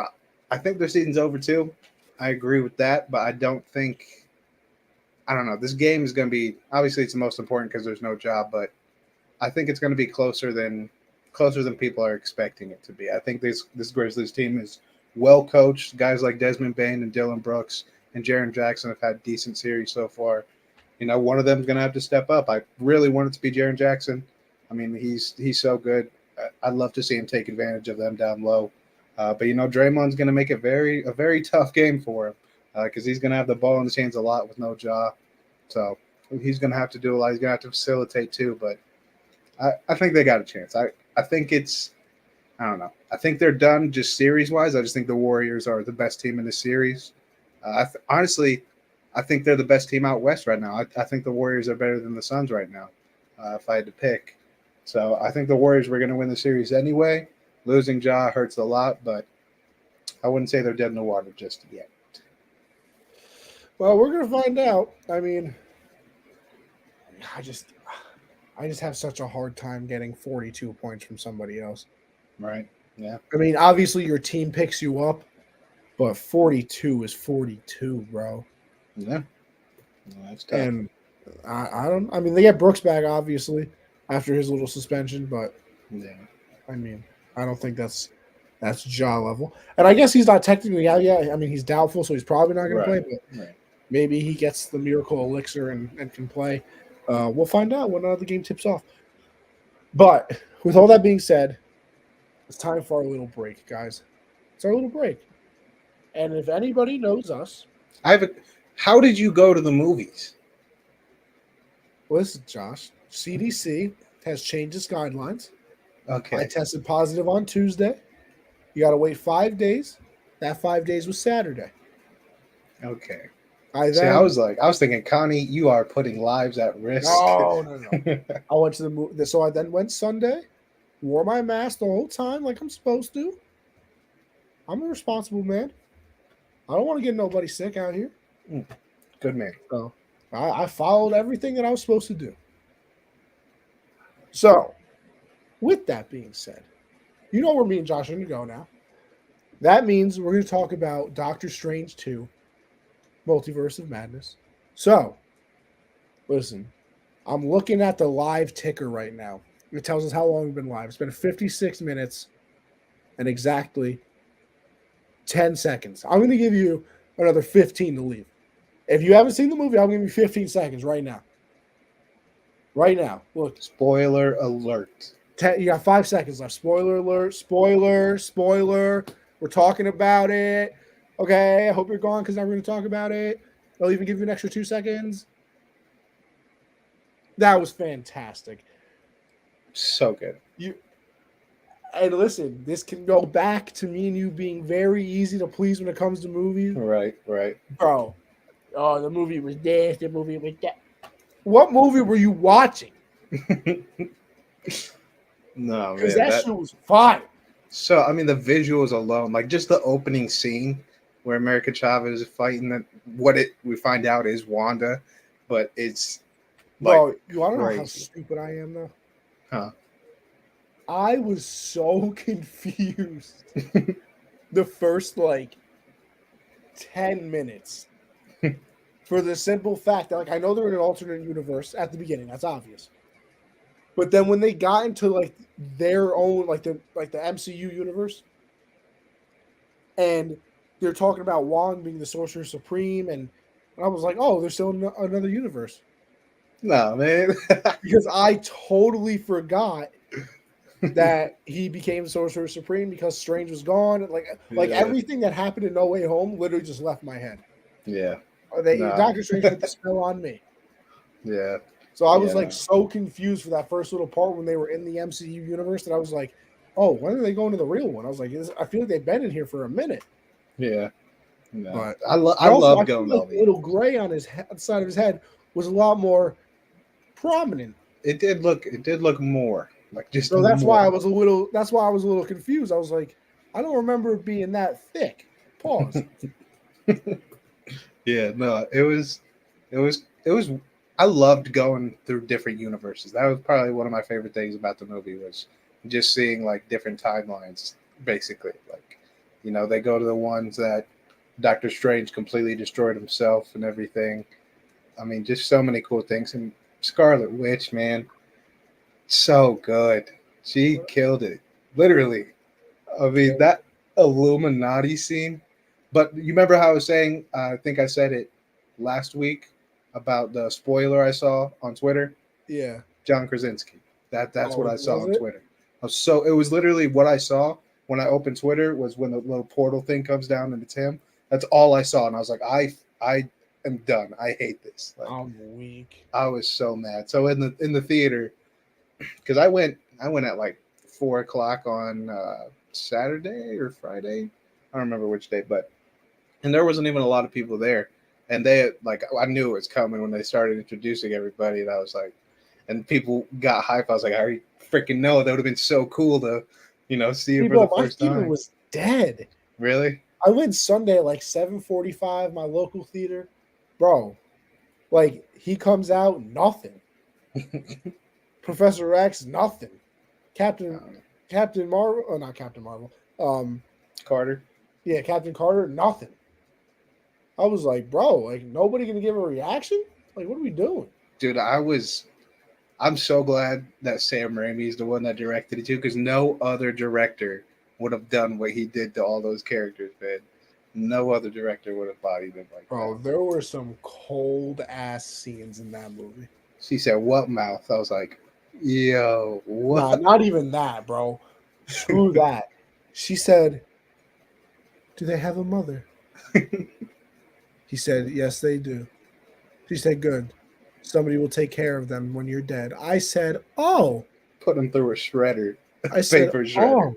I think their season's over too. I agree with that, but I don't know. This game is going to be obviously it's the most important because there's no job, but I think it's going to be closer than people are expecting it to be. I think this Grizzlies team is well coached. Guys like Desmond Bain and Dylan Brooks and Jaren Jackson have had decent series so far. One of them is going to have to step up. I really want it to be Jaren Jackson. I mean, he's so good. I'd love to see him take advantage of them down low. But Draymond's going to make it a very tough game for him because he's going to have the ball in his hands a lot with no jaw. So he's going to have to do a lot. He's going to have to facilitate too. But I think they got a chance. I think I don't know. I think they're done just series wise. I just think the Warriors are the best team in the series. Honestly, I think they're the best team out west right now. I think the Warriors are better than the Suns right now, if I had to pick. So I think the Warriors were going to win the series anyway. Losing Ja hurts a lot, but I wouldn't say they're dead in the water just yet. well, we're going to find out. I mean, I just have such a hard time getting 42 points from somebody else. Right? Yeah. I mean, obviously your team picks you up, but 42 is 42, bro. Yeah. That's tough. And I don't. I mean, they get Brooks back obviously after his little suspension, but Yeah. I mean, I don't think that's jaw level. And I guess he's not technically out yet. I mean, he's doubtful, so he's probably not going to play. But Right. maybe he gets the miracle elixir and can play. We'll find out when the game tips off. But with all that being said, it's time for our little break, guys. It's our little break. And if anybody knows us, How did you go to the movies? listen, Josh, CDC has changed its guidelines. Okay. I tested positive on Tuesday. You got to wait 5 days. That 5 days was Saturday. Okay. I See, then I was thinking, Connie, you are putting lives at risk. no. I went to the movie. So I then went Sunday, wore my mask the whole time like I'm supposed to. I'm a responsible man. I don't want to get nobody sick out here. Good man. So I followed everything that I was supposed to do. So, with that being said, you know where me and Josh are going to go now. That means we're going to talk about Doctor Strange 2, Multiverse of Madness. So, listen, I'm looking at the live ticker right now. It tells us how long we've been live. It's been 56 minutes and exactly 10 seconds. I'm going to give you another 15 to leave. If you haven't seen the movie, I'll give you 15 seconds right now. Right now. Look. Spoiler alert. You got 5 seconds left. Spoiler alert. Spoiler. We're talking about it. Okay, I hope you're gone because now we're going to talk about it. I'll even give you an extra 2 seconds. That was fantastic. So good. And listen, this can go back to me and you being very easy to please when it comes to movies. Right. Bro, oh, the movie was this, the movie was that. What movie were you watching? No, man. Because that shit was fire. So, I mean, the visuals alone, like just the opening scene where America Chavez is fighting, that we find out is Wanda, but it's Bro, you want to know how crazy. stupid I am, though? Huh? I was so confused the first, 10 minutes for the simple fact that, I know they're in an alternate universe at the beginning. That's obvious. But then when they got into, their own, the MCU universe, and they're talking about Wong being the Sorcerer Supreme, and I was like, oh, they're still in another universe. No, man. Because I totally forgot that he became Sorcerer Supreme because Strange was gone. Everything that happened in No Way Home literally just left my head. Yeah. Doctor Strange put the spell on me. Yeah. So I was so confused for that first little part when they were in the MCU universe that I was like, oh, when are they going to the real one? I was like, I feel like they've been in here for a minute. Yeah. No. But I love going the little gray on his side of his head was a lot more prominent. It did look more like just. So that's more. why I was a little confused. I was like, I don't remember it being that thick. Pause. Yeah, no, it was. I loved going through different universes. That was probably one of my favorite things about the movie was just seeing different timelines. Basically, they go to the ones that Doctor Strange completely destroyed himself and everything. I mean, just so many cool things. And Scarlet Witch, man, so good. She killed it, literally. I mean, that Illuminati scene. But you remember how I was saying? I think I said it last week about the spoiler I saw on Twitter. Yeah, John Krasinski. That's what I saw on it? Twitter. It was literally what I saw when I opened Twitter was when the little portal thing comes down and it's him. That's all I saw, and I was like, I am done. I hate this. I'm weak. I was so mad. So in the theater, because I went at 4:00 on Saturday or Friday. I don't remember which day, and there wasn't even a lot of people there. And they I knew it was coming when they started introducing everybody. And I was like, and people got hype. I was like, I already freaking know that would have been so cool to, see it for the first time. My theater was dead. Really? I went Sunday at 7:45, my local theater. Bro, he comes out, nothing. Professor X, nothing. Captain Marvel, oh, not Captain Marvel. Carter? Yeah, Captain Carter, nothing. I was like, bro, nobody gonna give a reaction? What are we doing? Dude, I was I'm so glad that Sam Raimi is the one that directed it too, because no other director would have done what he did to all those characters, man. No other director would have bodied them like that. Bro, there were some cold ass scenes in that movie. She said, "What mouth?" I was like, "Yo, Nah, what?" not even that, bro. Screw that. She said, "Do they have a mother?" He said, "Yes, they do." She said, "Good. Somebody will take care of them when you're dead." I said, "Oh." Put him through a shredder, a I said, paper shredder.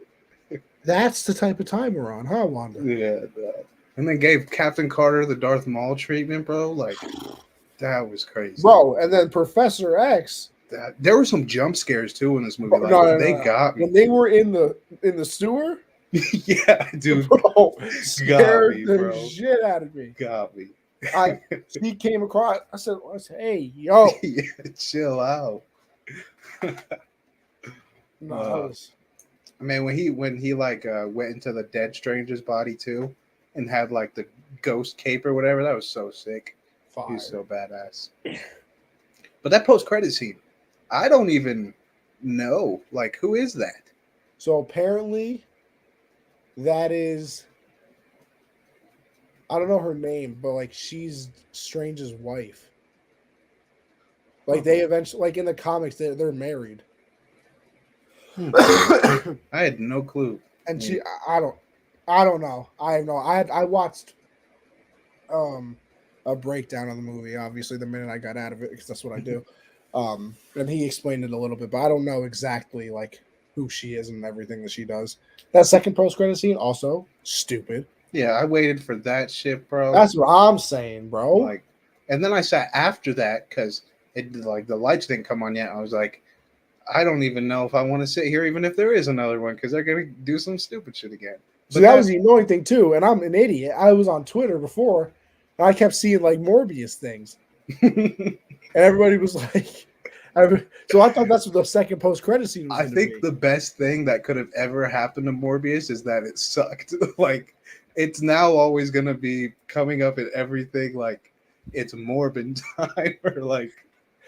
"Oh, that's the type of time we're on, huh, Wanda?" Yeah, and then gave Captain Carter the Darth Maul treatment, bro. Like that was crazy. Bro, and then Professor X. That there were some jump scares too in this movie. Bro, Like no, no, they no, no. got me. When they were in the sewer, Yeah, dude, bro, got scared me, the bro. shit out of me. Got me. She came across. I said, "Hey, yo." Yeah, chill out. No, that Uh, was man, when he like went into the dead stranger's body too, and had like the ghost cape or whatever, that was so sick. He was fire. so badass. But that post credit scene, I don't even know. Like, who is that? So apparently, that is, I don't know her name, but like she's Strange's wife. Like they eventually, like in the comics, they're married. I had no clue. And she, I don't know. I have no. I watched um a breakdown of the movie. Obviously, the minute I got out of it, because that's what I do. And he explained it a little bit, but I don't know exactly like who she is and everything that she does. That second post credit scene also stupid. Yeah, I waited for that shit, bro. That's what I'm saying, bro. Like, and then I sat after that because it like the lights didn't come on yet. I was like, I don't even know if I want to sit here, even if there is another one, because they're gonna do some stupid shit again. So that was the annoying thing too. And I'm an idiot. I was on Twitter before, and I kept seeing like Morbius things, and everybody was like, so I thought that's what the second post credit scene was. I think the best thing that could have ever happened to Morbius is that it sucked. Like, it's now always gonna be coming up in everything. Like, it's Morbin time, or like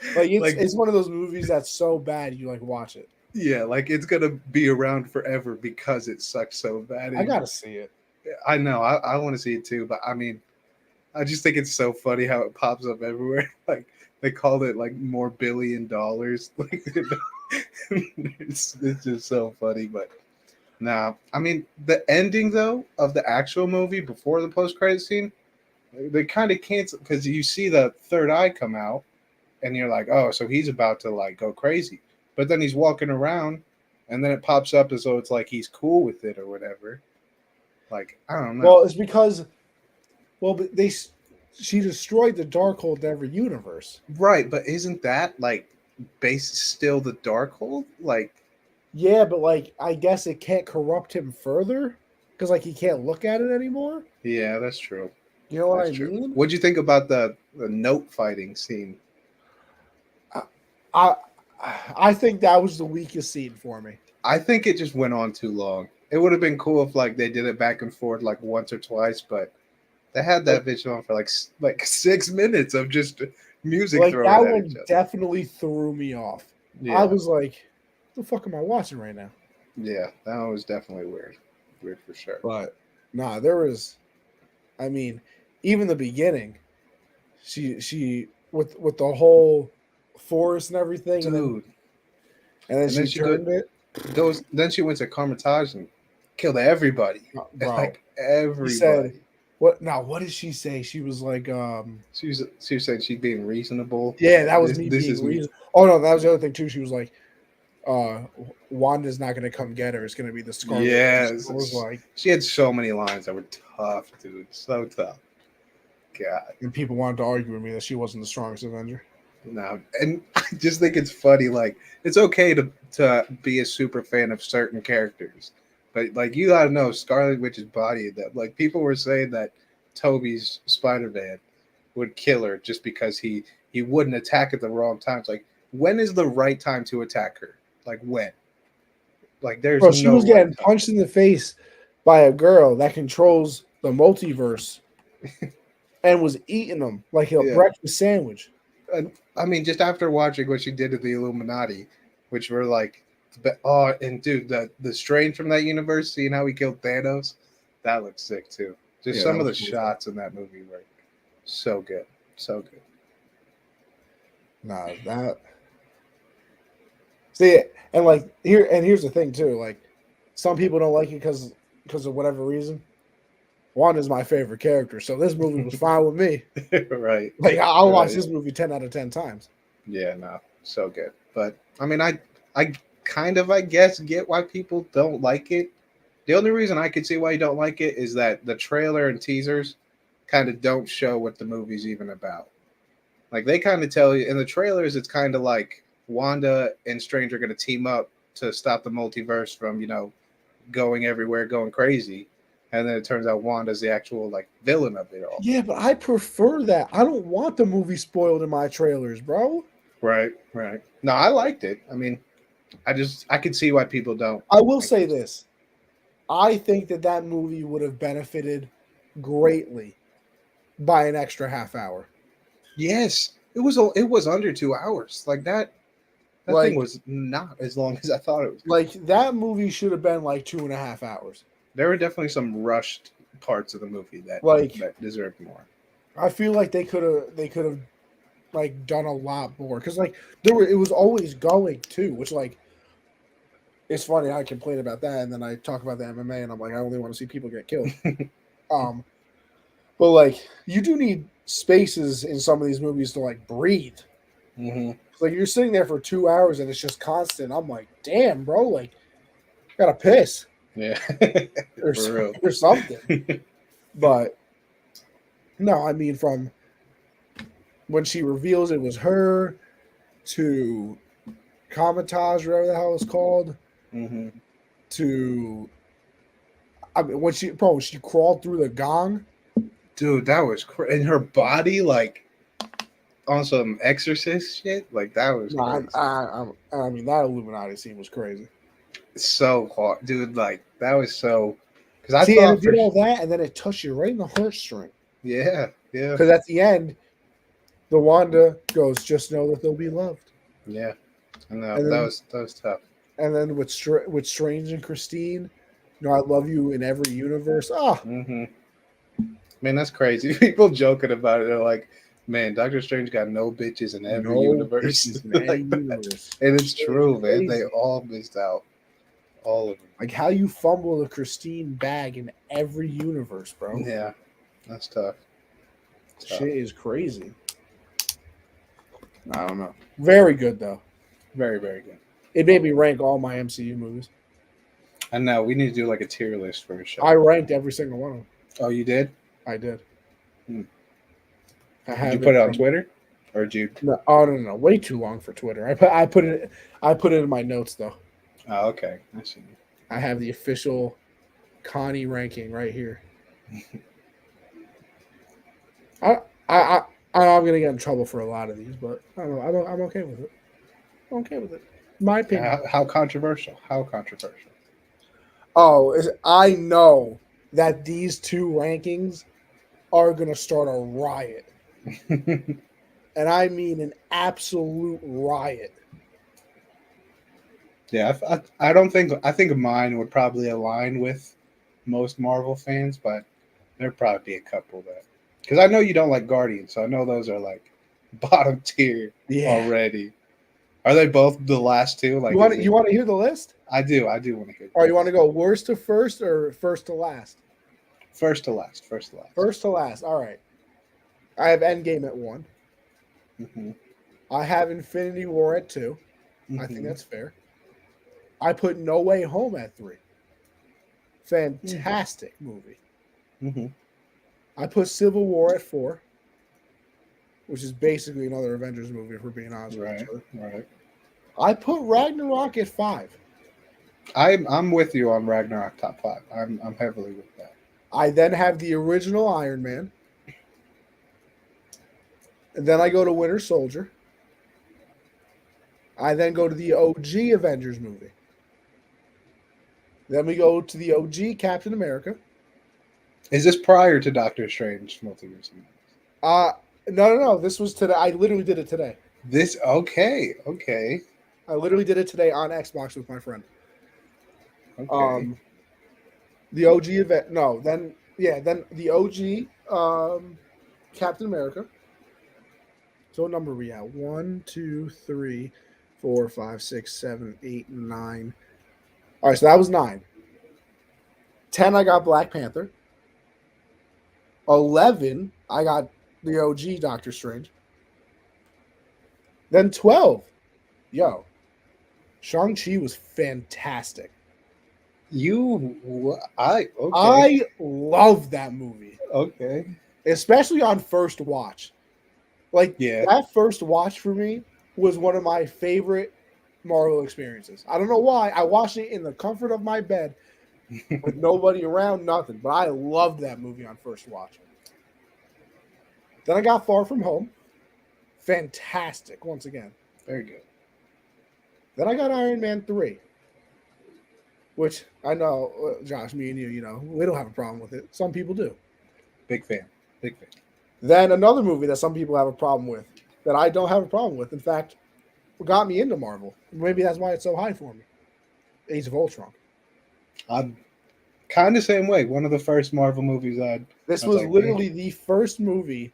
it's one of those movies that's so bad you like watch it. Yeah, like it's gonna be around forever because it sucks so bad. I gotta see it. I know, I want to see it too, but I mean, I just think it's so funny how it pops up everywhere. Like they called it like more $1 billion. Like it's just so funny. But nah, I mean the ending though of the actual movie before the post credit scene, they kind of cancel because you see the third eye come out, and you're like, oh, so he's about to like go crazy. But then he's walking around, and then it pops up as though it's like he's cool with it or whatever. Like, I don't know. Well, it's because, she destroyed the Darkhold to every universe. Right, but isn't that like still the Darkhold? Like, yeah, but like I guess it can't corrupt him further because like he can't look at it anymore. Yeah, that's true. You know what I mean? What'd you think about the note fighting scene? I think that was the weakest scene for me. I think it just went on too long. It would have been cool if like they did it back and forth like once or twice, but they had that bitch on for like 6 minutes of just music. Like thrown that at one each other. definitely threw me off. Yeah. I was like, "What the fuck am I watching right now?" Yeah, that was definitely weird for sure. But nah, there was. I mean, even the beginning, she with the whole forest and everything, Dude. and then she turned it. Then she went to Carmitage and killed everybody. Bro, like everybody. She said, "What now? What did she say?" She was like, She was saying she's being reasonable. Yeah, that was me being reasonable. Oh no, that was the other thing too. She was like, Wanda's not going to come get her. It's going to be the Scarlet. Yes, I was like, she had so many lines that were tough, dude. So tough. God. And people wanted to argue with me that she wasn't the strongest Avenger. No, and I just think it's funny. Like, it's okay to be a super fan of certain characters, but like you gotta know Scarlet Witch's body. That like people were saying that Toby's Spider-Man would kill her just because he wouldn't attack at the wrong times. Like, when is the right time to attack her? Like when? Like there's Bro, she was getting punched in the face by a girl that controls the multiverse and was eating them like a breakfast sandwich. I mean, just after watching what she did to the Illuminati, which were like, and dude, the Strange from that universe, seeing how he killed Thanos, that looks sick too. Just Yeah, some that of the was cool. shots in that movie were so good, so good. Nah, that. See, and like here's the thing too. Like, some people don't like it because of whatever reason. Wanda's my favorite character, so this movie was fine with me. Right. Like, I'll watch Right. this movie 10 out of 10 times. Yeah, no, so good. But I mean, I kind of, I guess, get why people don't like it. The only reason I could see why you don't like it is that the trailer and teasers kind of don't show what the movie's even about. Like, they kind of tell you in the trailers, it's kind of like Wanda and Strange are going to team up to stop the multiverse from, going everywhere, going crazy. And then it turns out Wanda's the actual like villain of it all. Yeah, but I prefer that. I don't want the movie spoiled in my trailers, bro. Right, right. No, I liked it. I mean, I could see why people don't. I will like say it. this. I think that movie would have benefited greatly by an extra half hour. Yes, it was under 2 hours. Like that thing Like, was not as long as I thought it was. like that movie should have been like 2.5 hours. There were definitely some rushed parts of the movie that Like, deserved more. I feel like they could have like done a lot more because like it was always going too, which like it's funny. I complain about that, and then I talk about the MMA, and I'm like, I only want to see people get killed. But like you do need spaces in some of these movies to like breathe. Mm-hmm. Like, you're sitting there for 2 hours and it's just constant. I'm like, damn, bro, like gotta piss Yeah, or, for real. or something. But no, I mean, from when she reveals it was her to Kamatage, whatever the hell it's called, Mm-hmm. to I mean, when she crawled through the gong. Dude, that was and her body like on some exorcist shit. Like that was No, crazy. I mean, that Illuminati scene was crazy. So hard, dude. Like that was so. Because I See, and thought it did all that, and then it touched you right in the heartstring. yeah. Because at the end, the Wanda goes, "Just know that they'll be loved." Yeah, I know And then, that was tough. and then with Strange and Christine, I love you in every universe. Ah, Mm-hmm. Man, that's crazy. People joking about it. They're like, "Man, Doctor Strange got no bitches in every no universe." bitches in any Like that. universe, And it's true, man. They crazy. all missed out. All of them. Like how you fumble the Christine bag in every universe, bro. Yeah, that's tough. Shit is crazy. I don't know. Very good though. Very, very good. It made me rank all my MCU movies. And now we need to do like a tier list for a show. I ranked every single one of them. Oh, you did? I did. Hmm. I Did have you put it on from- Twitter, or did you? No, oh no, way too long for Twitter. I put it in my notes though. Oh, okay. I see. I have the official Connie ranking right here. I'm gonna get in trouble for a lot of these, but I don't know. I'm okay with it. I'm okay with it. My opinion. How controversial? How controversial? I know that these two rankings are gonna start a riot, and I mean an absolute riot. Yeah, I don't think I think mine would probably align with most Marvel fans, but there'd probably be a couple that because I know you don't like Guardians, so I know those are like bottom tier already. Are they both the last two? Like you want to hear the list? I do want to hear. Or you want to go worst to first or first to last? First to last. First to last. First to last. All right. I have Endgame at 1. Mm-hmm. I have Infinity War at 2. I think that's fair. I put No Way Home at 3. Fantastic movie. Mm-hmm. I put Civil War at 4, which is basically another Avengers movie, if we're being honest. Right, right. I put Ragnarok at 5. I'm with you on Ragnarok top 5. I'm heavily with that. I then have the original Iron Man. And then I go to Winter Soldier. I then go to the OG Avengers movie. Then we go to the OG Captain America. Is this prior to Doctor Strange Multiverse? No. This was today. I literally did it today. This okay. I literally did it today on Xbox with my friend. Okay. Um, the OG event. No, then yeah, then the OG Captain America. So what number are we at? 1, 2, 3, 4, 5, 6, 7, 8, 9. All right, so that was 9. 10, I got Black Panther. 11, I got the OG Doctor Strange. Then 12, yo, Shang-Chi was fantastic. I okay. I love that movie, Okay. especially on first watch. Like Yeah. that first watch for me was one of my favorite Marvel experiences. I don't know why. I watched it in the comfort of my bed with nobody around, nothing. But I loved that movie on first watch. Then I got Far From Home. Fantastic, once again. Very good. Then I got Iron Man 3, which I know, Josh, me and you know, we don't have a problem with it. Some people do. Big fan. Big fan. Then another movie that some people have a problem with that I don't have a problem with. In fact, got me into Marvel. Maybe that's why it's so high for me. Age of Ultron. I'm kind of same way. One of the first Marvel movies This I was was like, literally the first movie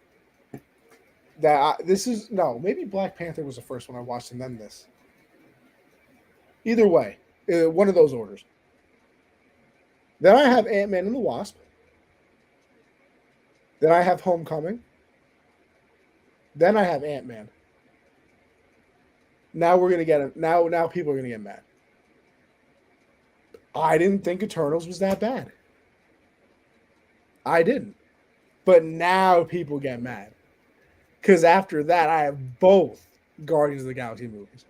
this is no, maybe Black Panther was the first one I watched, and then this. Either way, one of those orders. Then I have Ant-Man and the Wasp. Then I have Homecoming. Then I have Ant-Man. Now we're gonna get it. Now people are gonna get mad. I didn't think Eternals was that bad. I didn't. But now people get mad. Because after that, I have both Guardians of the Galaxy movies.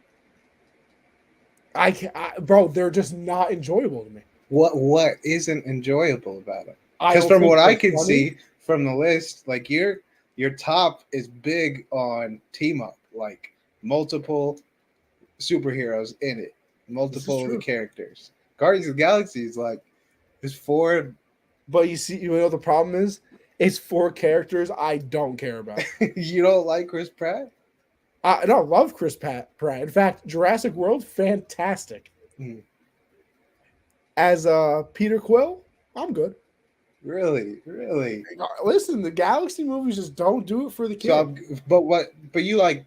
Bro, they're just not enjoyable to me. what isn't enjoyable about it? I Because don't from think what I they're can funny. see from the list, like your top is big on team up, like multiple superheroes in it, This is multiple of the true. characters. Guardians of the Galaxy is like there's four. But you see, you know the problem is? It's 4 characters I don't care about. You don't like Chris Pratt? I don't love Pratt. In fact, Jurassic World, fantastic. Hmm. As Peter Quill, I'm good. Really, really. Listen, the Galaxy movies just don't do it for the So, kid. but you like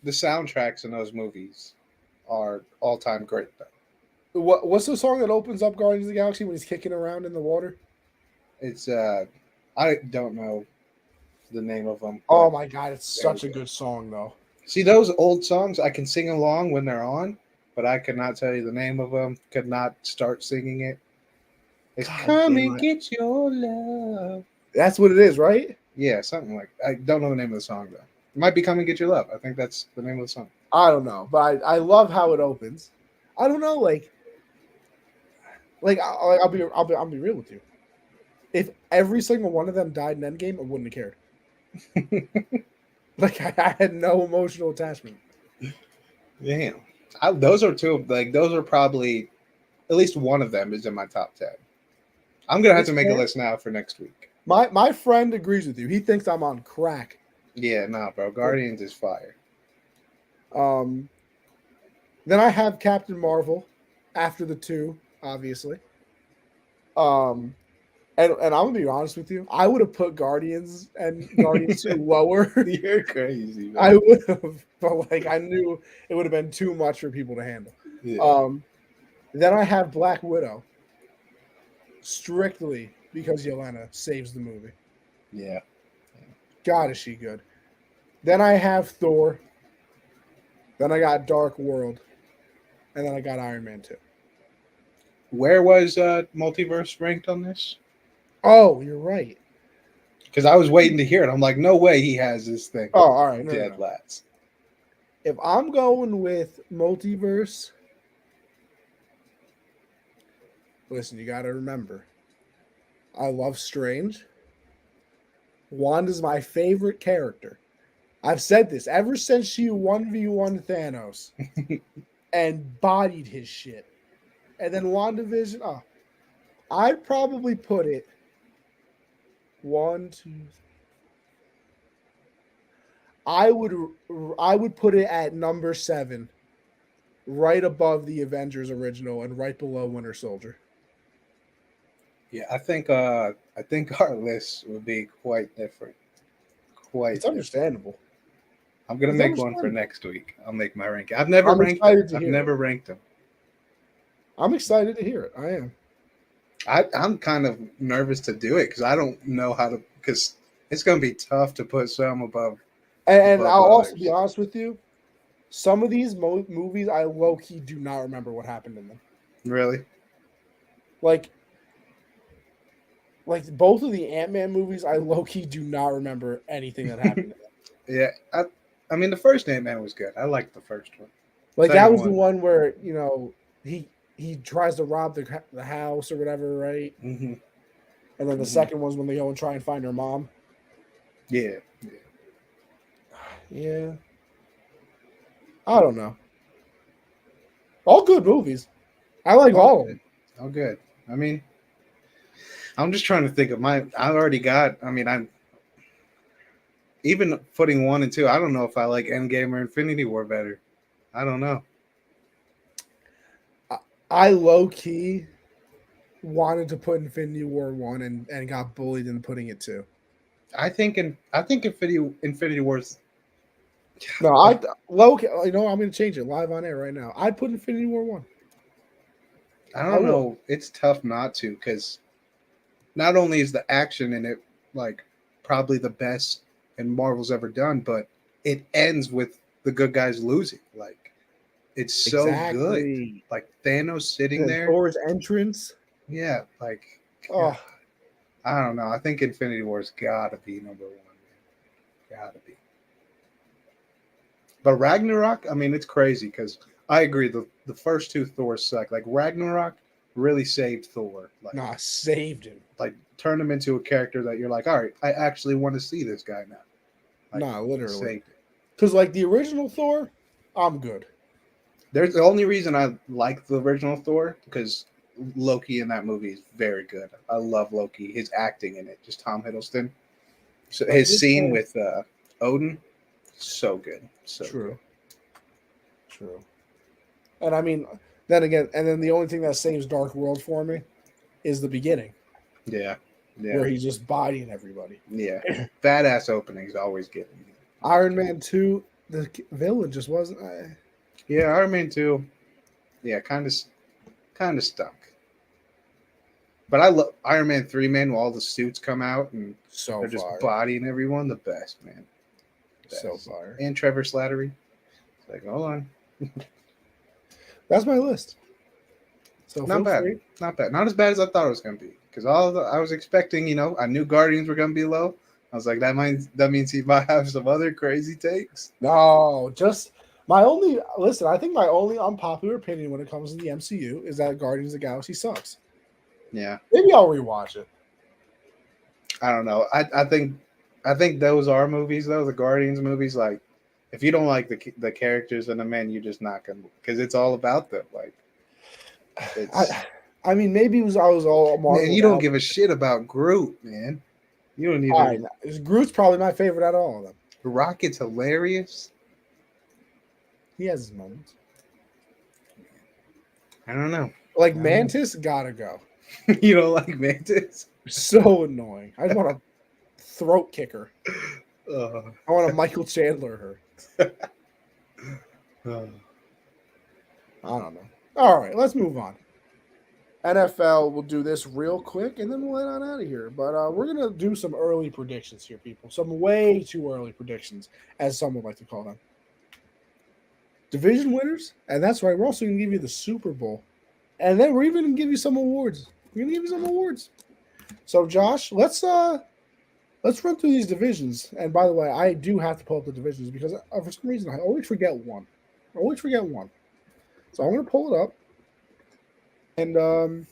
the soundtracks in those movies are all time great though. What's the song that opens up Guardians of the Galaxy when he's kicking around in the water? It's I don't know the name of them, Oh but my god, it's very such a good. good song though. See those old songs, I can sing along when they're on, but I could not tell you the name of them. Could not start singing it. It's God come damn and it. get your love. That's what it is, right? Yeah, something like I don't know the name of the song though. It might be "Come and Get Your Love." I think that's the name of the song. I don't know, but I love how it opens. I don't know, I'll be real with you. If every single one of them died in Endgame, I wouldn't have cared. Like I had no emotional attachment. Damn, those are two. Like those are probably at least one of them is in my top 10. I'm gonna have It's to make a fair. list now for next week. My friend agrees with you. He thinks I'm on crack. Yeah, nah, bro. Guardians is fire. Um, then I have Captain Marvel after the 2, obviously. Um, and I'm gonna be honest with you. I would have put Guardians 2 lower. You're crazy, I man. would have, but like I knew it would have been too much for people to handle. Yeah, Um, then I have Black Widow strictly because Yelena saves the movie. yeah. God, is she good? Then I have Thor. Then I got Dark World, and then I got Iron Man 2. Where was Multiverse ranked on this? Oh, you're right. Because I was waiting to hear it. I'm like, no way he has this thing. Oh, all right. No, no, Dead no. Lads. If I'm going with multiverse, listen, you got to remember, I love Strange. Wanda's my favorite character. I've said this ever since she 1v1 Thanos and bodied his shit. And then WandaVision, I'd probably put it 1, 2, 3. I would put it at number 7, right above the Avengers original and right below Winter Soldier. Yeah, I think our list would be quite different. Quite It's different. understandable. I'm gonna It's make one for understandable. next week. I'll make my ranking. I've never I'm ranked them. excited to I've hear it. never ranked them. I'm excited to hear it. I am. I'm kind of nervous to do it because I don't know how to. Because it's gonna be tough to put some And above I'll also be others. honest with you. Some of these movies, I low key do not remember what happened in them. Really? Like both of the Ant-Man movies, I low key do not remember anything that happened in them. Yeah. I mean, the first Ant-Man was good. I liked the first one. Like that Second was the one. one where he tries to rob the house or whatever, right? Mm-hmm. And then the second one's when they go and try and find her mom. Yeah. Yeah, I don't know. All good movies. I like all of them. Oh, good. I mean, I'm just trying to think of my. I already got. I mean, I'm even putting 1 and 2. I don't know if I like Endgame or Infinity War better. I don't know. I low key wanted to put Infinity War 1 and got bullied into putting it 2. I think Infinity War's. No, I low key, I'm going to change it live on air right now. I'd put Infinity War 1. I I don't will. know. It's tough not to because not only is the action in it like probably the best and Marvel's ever done, but it ends with the good guys losing. Like it's so good. Exactly. Like Thanos sitting And there. Thor's entrance. Yeah, like God, Oh, I don't know. I think Infinity War's gotta be number 1. Man. Gotta be. But Ragnarok, I mean, it's crazy because I agree. The first 2 Thors suck. Like Ragnarok really saved Thor. nah, saved him. Like turned him into a character that you're like, all right, I actually want to see this guy now. Like, Nah, literally. saved it. Because like the original Thor, I'm good. There's the only reason I like the original Thor because Loki in that movie is very good. I love Loki. His acting in it, just Tom Hiddleston. So But his this scene one, with Odin, so good, so true, good. true. And I mean, then again, and then the only thing that saves Dark World for me is the beginning Yeah, yeah, where he's just bodying everybody. yeah. Badass openings always get me. Iron Man 2, the villain just wasn't. Yeah, Iron Man 2. Yeah, kind of stunk. But I love Iron Man 3, man. When all the suits come out and So they're just far. bodying everyone, the best, man. Best. So far. And Trevor Slattery. It's like, hold on. That's my list. So Not bad. free. Not bad. Not as bad as I thought it was gonna be. Because I was expecting, I knew Guardians were gonna be low. I was like, that means he might have some other crazy takes. No, just my only listen. I think my only unpopular opinion when it comes to the MCU is that Guardians of the Galaxy sucks. Yeah. Maybe I'll rewatch it. I don't know. I think those are movies though, the Guardians movies. Like, if you don't like the characters and the men, you're just not gonna, because it's all about them. Like, it's I mean, maybe I was all Marvel. man, you don't give a shit about Groot, man. You don't All even. right, Groot's probably my favorite out of all of them. Rocket's hilarious. He has his moments. I don't know. Like Mantis, gotta go. You don't like Mantis? So annoying. I just want to throat kick her. Uh, I want to Michael Chandler her. uh, I don't know. All right, let's move on. NFL, we'll do this real quick and then we'll head on out of here. But we're going to do some early predictions here, people. Some way too early predictions, as some would like to call them. Division winners, and that's right. We're also going to give you the Super Bowl. And then we're even going to give you some awards. We're going to give you some awards. So, Josh, let's run through these divisions. And by the way, I do have to pull up the divisions because for some reason I always forget one. So I'm going to pull it up. And the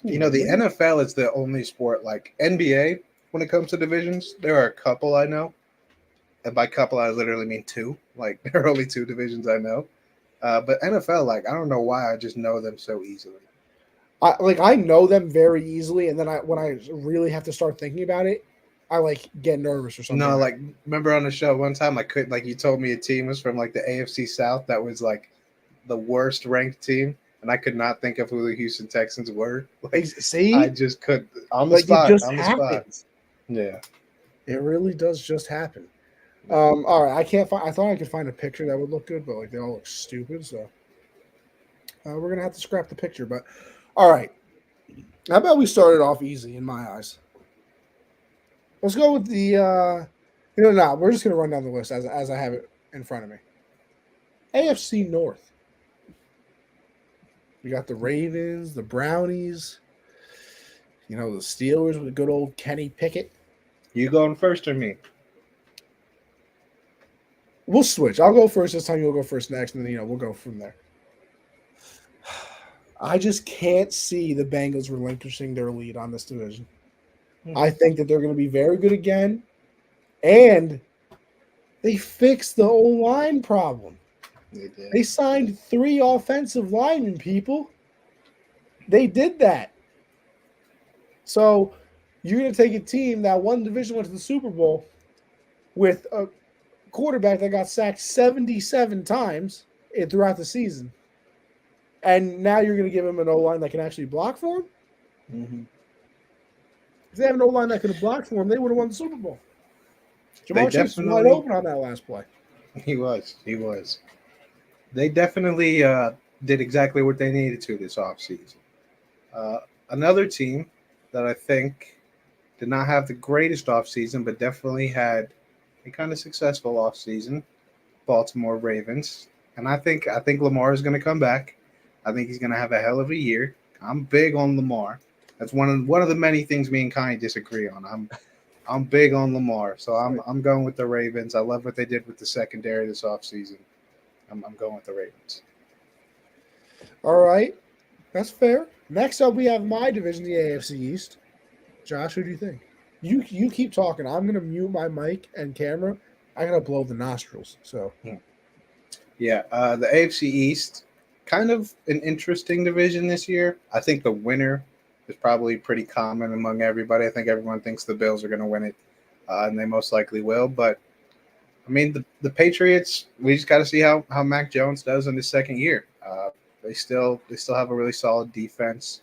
NFL is the only sport like NBA when it comes to divisions. There are a couple I know, and by couple I literally mean 2. Like, there are only 2 divisions I know. But NFL, like, I don't know why I just know them so easily. I know them very easily, and then when I really have to start thinking about it, I like get nervous or something. No, like remember on the show one time I couldn't like you told me a team was from like the AFC South that was like the worst ranked team, and I could not think of who the Houston Texans were. Like I See, just could on the like it spot, just on the spot. happens. Yeah. It really does just happen. All right, I can't find. I thought I could find a picture that would look good, but like they all look stupid. So we're gonna have to scrap the picture. But all right, how about we start it off easy in my eyes? Let's go with the. No, we're just gonna run down the list as I have it in front of me. AFC North. We got the Ravens, the Brownies. The Steelers with good old Kenny Pickett. You going first or me? We'll switch. I'll go first this time. You'll go first next, and then we'll go from there. I just can't see the Bengals relinquishing their lead on this division. I think that they're going to be very good again, and they fixed the O-line problem. They did. They signed 3 offensive linemen, people. They did that. So you're going to take a team that won division, went to the Super Bowl with a quarterback that got sacked 77 times throughout the season, and now you're going to give him an O-line that can actually block for him? Mm-hmm. If they have an O-line that could have blocked for him, they would have won the Super Bowl. Jamal Chase was wide open on that last play. He was. They definitely did exactly what they needed to this offseason. Another team that I think did not have the greatest offseason, but definitely had a kind of successful offseason, Baltimore Ravens. And I think Lamar is going to come back. I think he's going to have a hell of a year. I'm big on Lamar. That's one of the many things me and Kai disagree on. I'm big on Lamar, so I'm going with the Ravens. I love what they did with the secondary this offseason. I'm going with the Ravens. All right, that's fair. Next up, we have my division, the AFC East. Josh, who do you think? You keep talking. I'm gonna mute my mic and camera. I gotta blow the nostrils. So yeah, the AFC East, kind of an interesting division this year. I think the winner is probably pretty common among everybody. I think everyone thinks the Bills are going to win it, and they most likely will. But I mean, the Patriots, we just got to see how Mac Jones does in his second year. They still have a really solid defense,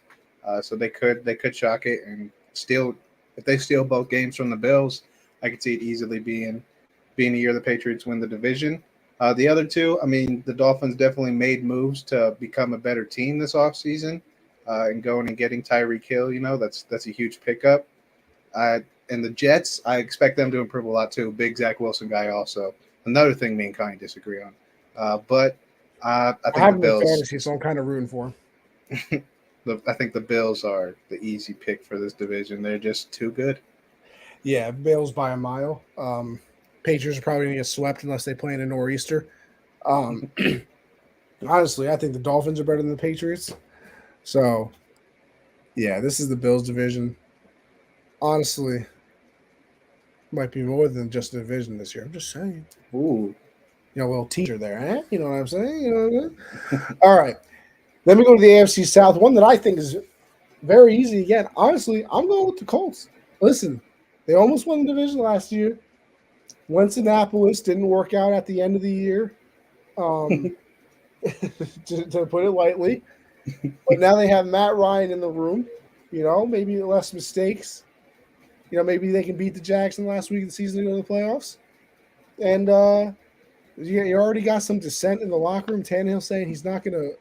so they could shock it and steal. If they steal both games from the Bills, I could see it easily being a year the Patriots win the division. The other two, I mean, the Dolphins definitely made moves to become a better team this offseason. And going and getting Tyreek Hill, that's a huge pickup. And the Jets, I expect them to improve a lot too. Big Zach Wilson guy also. Another thing me and Kai disagree on. But I think have the him in Bills. fantasy, so I'm kind of rooting for him. I think the Bills are the easy pick for this division. They're just too good. Yeah, Bills by a mile. Patriots are probably going to get swept unless they play in a nor'easter. Honestly, I think the Dolphins are better than the Patriots. So, yeah, this is the Bills division. Honestly, might be more than just a division this year. I'm just saying. Ooh. A little teaser there, eh? You know what I'm saying? All right. Let me go to the AFC South. One that I think is very easy again. Honestly, I'm going with the Colts. Listen, they almost won the division last year. Went to Indianapolis, didn't work out at the end of the year, to put it lightly. But now they have Matt Ryan in the room. Maybe less mistakes. Maybe they can beat the Jackson last week of the season to go to the playoffs. And you already got some dissent in the locker room. Tannehill saying he's not going to,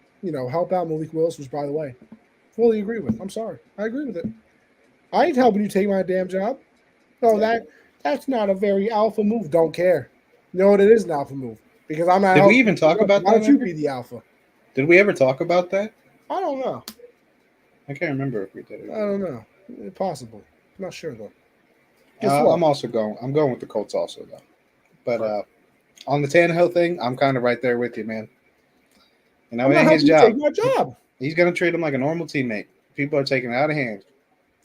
help out Malik Willis, which, by the way, fully agree with. I'm sorry. I agree with it. I ain't helping you take my damn job. No, that's not a very alpha move. Don't care. You know what? It is an alpha move because I'm not. Did we even talk about that? Why don't you be the alpha? Did we ever talk about that? I don't know. I can't remember if we did. I don't know. Possibly. I'm not sure though. I'm also going. I'm going with the Colts also though. But on the Tannehill thing, I'm kind of right there with you, man. It ain't his job. Take my job. He's going to treat him like a normal teammate. People are taking it out of hand.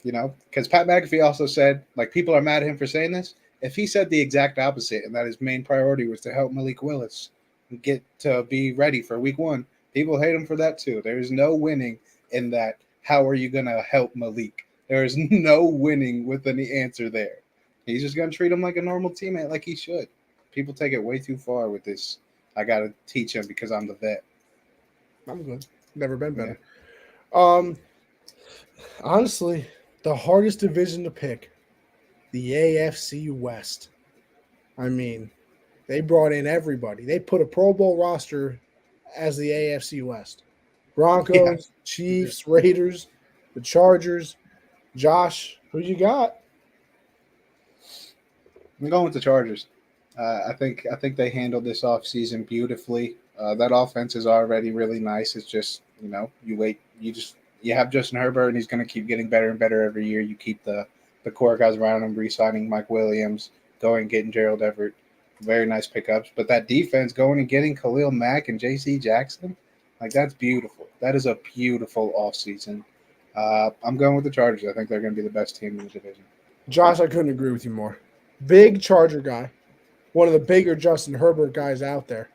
Because Pat McAfee also said, people are mad at him for saying this. If he said the exact opposite and that his main priority was to help Malik Willis get to be ready for week 1, people hate him for that too. There is no winning in that. How are you going to help Malik? There is no winning with any answer there. He's just gonna treat him like a normal teammate, like he should. People take it way too far with this. I gotta teach him because I'm the vet. I'm good. Never been Yeah, better. Um, Honestly, the hardest division to pick, the AFC West. I mean, they brought in everybody. They put a Pro Bowl roster as the AFC West. yeah. Broncos, Chiefs, Raiders, the Chargers. Josh, who you got? I'm going with the Chargers. I think they handled this offseason beautifully. That offense is already really nice. It's just you wait, you have Justin Herbert, and he's going to keep getting better and better every year. You keep the core guys around him, re-signing Mike Williams, going and getting Gerald Everett, very nice pickups. But that defense going and getting Khalil Mack and J.C. Jackson, like that's beautiful. That is a beautiful offseason. I'm going with the Chargers. I think they're going to be the best team in the division. Josh, I couldn't agree with you more. Big Charger guy. One of the bigger Justin Herbert guys out there.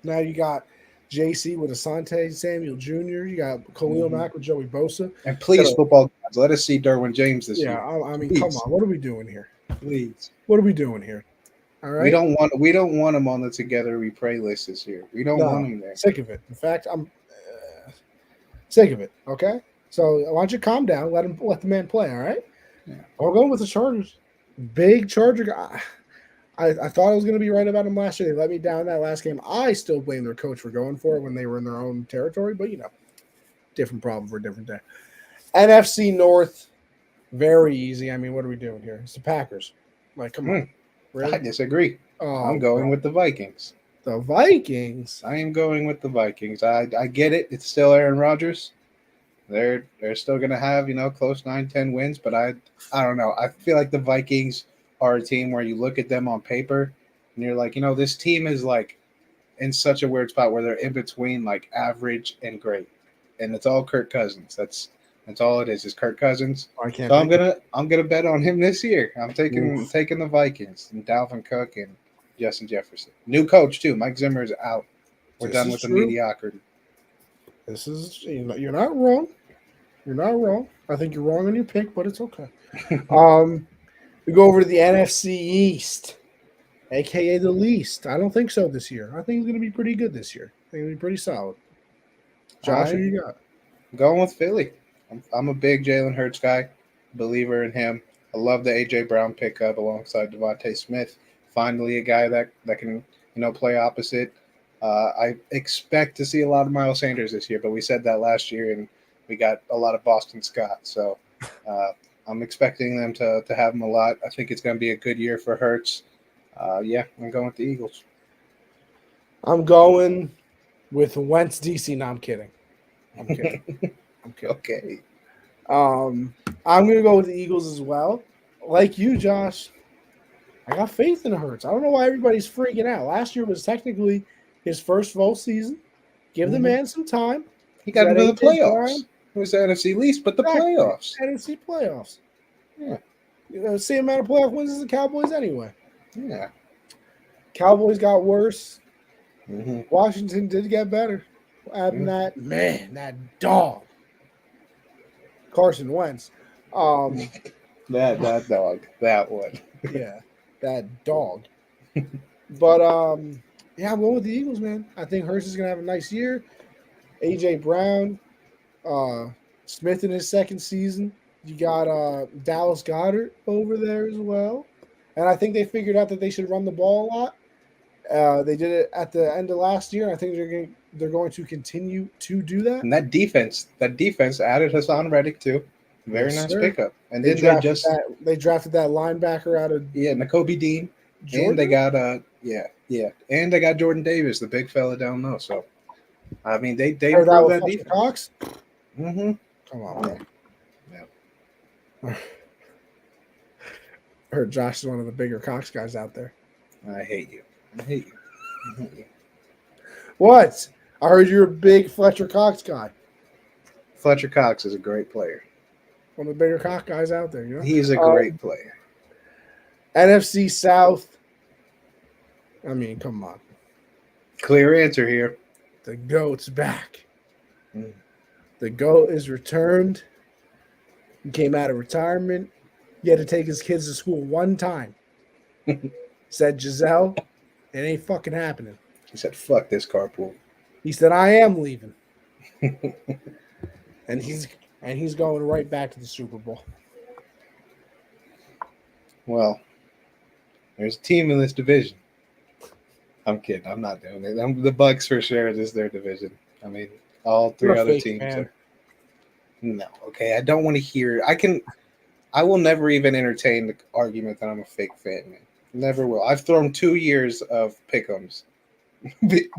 Now you got JC with Asante Samuel Jr. You got Khalil Mack with Joey Bosa. And please, football gods, let us see Derwin James this year. I mean, Please. come on. What are we doing here? Please. What are we doing here? All right. We don't want him on the Together We Pray list this year. We don't want him there. Sick of it. In fact, I'm sick of it. Okay. So why don't you calm down? Let the man play. All right. Yeah. I'm going with the Chargers. Big Charger guy. I thought I was going to be right about him last year. They let me down that last game. I still blame their coach for going for it when they were in their own territory, but different problem for a different day. NFC North, very easy. I mean, what are we doing here? It's the Packers. Like, come on. Really? I disagree. I'm going with the Vikings. The Vikings? I am going with the Vikings. I get it. It's still Aaron Rodgers. They're still going to have, close 9-10 wins, but I don't know. I feel like the Vikings are a team where you look at them on paper and you're like, this team is like in such a weird spot where they're in between like average and great. And it's all Kirk Cousins. That's all it is Kirk Cousins. So I'm gonna bet on him this year. I'm taking the Vikings and Dalvin Cook and Justin Jefferson. New coach too. Mike Zimmer is out. We're done with the mediocrity. This is you're not wrong. You're not wrong. I think you're wrong on your pick, but it's okay. We go over to the NFC East, a.k.a. the least. I don't think so this year. I think it's going to be pretty good this year. I think it'll be pretty solid. Josh, who you got? I'm going with Philly. I'm a big Jalen Hurts guy, believer in him. I love the A.J. Brown pickup alongside Devontae Smith. Finally, a guy that can play opposite. I expect to see a lot of Miles Sanders this year, but we said that last year, and we got a lot of Boston Scott. So I'm expecting them to have him a lot. I think it's going to be a good year for Hurts. I'm going with the Eagles. I'm going with Wentz DC. No, I'm kidding. I'm kidding. Okay. I'm going to go with the Eagles as well. Like you, Josh, I got faith in Hurts. I don't know why everybody's freaking out. Last year was technically his first full season. Give the man some time. He got into the playoffs. It was the NFC least, but the playoffs. NFC playoffs. Yeah. Same amount of playoff wins as the Cowboys anyway. Yeah. Cowboys got worse. Mm-hmm. Washington did get better. Adding that dog. Carson Wentz. That dog. That one. Yeah. That dog. But I'm going with the Eagles, man. I think Hurts is gonna have a nice year. AJ Brown, Smith in his second season. You got Dallas Goedert over there as well. And I think they figured out that they should run the ball a lot. They did it at the end of last year. And I think they're going to continue to do that. And that defense added Hassan Reddick too. Very nice pickup. And they drafted that linebacker out of Nakobe Dean. Jordan? And they got and they got Jordan Davis, the big fella down low. So I mean they heard that defense. Cox? Mm-hmm. Come on, man. Yeah. I heard Josh is one of the bigger Cox guys out there. I hate you. What? I heard you're a big Fletcher Cox guy. Fletcher Cox is a great player. One of the bigger Cox guys out there. He's a great player. NFC South. I mean, come on. Clear answer here. The GOAT's back. The GOAT is returned. He came out of retirement. He had to take his kids to school one time. Said, Giselle, it ain't fucking happening. He said, "Fuck this carpool." He said, I am leaving. And he's going right back to the Super Bowl. Well, there's a team in this division. I'm kidding. I'm not doing it. The Bucks for sure is their division. I mean, all You're three a other fake teams fan. are. No, okay. I don't want to hear. I will never even entertain the argument that I'm a fake fan, man. Never will. I've thrown 2 years of pick'ems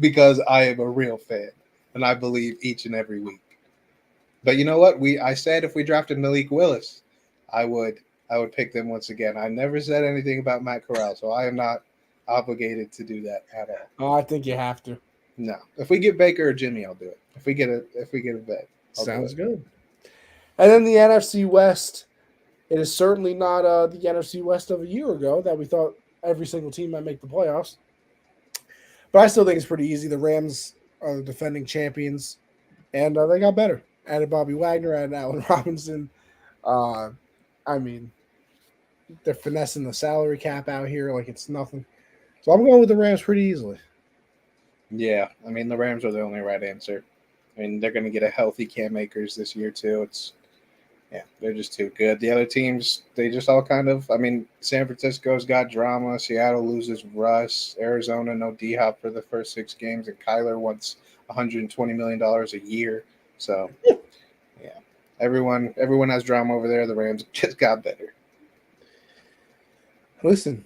because I am a real fan and I believe each and every week. But you know what? I said if we drafted Malik Willis, I would pick them once again. I never said anything about Matt Corral, so I am not obligated to do that at all. Oh, I think you have to. No. If we get Baker or Jimmy, I'll do it. If we get a vet, I'll Sounds do it. good. And then the NFC West. It is certainly not the NFC West of a year ago that we thought every single team might make the playoffs. But I still think it's pretty easy. The Rams are the defending champions, and they got better. Added Bobby Wagner, added Allen Robinson. I mean, they're finessing the salary cap out here like it's nothing. So I'm going with the Rams pretty easily. Yeah, I mean the Rams are the only right answer. I mean they're going to get a healthy Cam Akers this year too. They're just too good. The other teams, they just all kind of. I mean, San Francisco's got drama. Seattle loses Russ. Arizona no D Hop for the first 6 games, and Kyler wants $120 million a year. So, yeah, everyone has drama over there. The Rams just got better. Listen,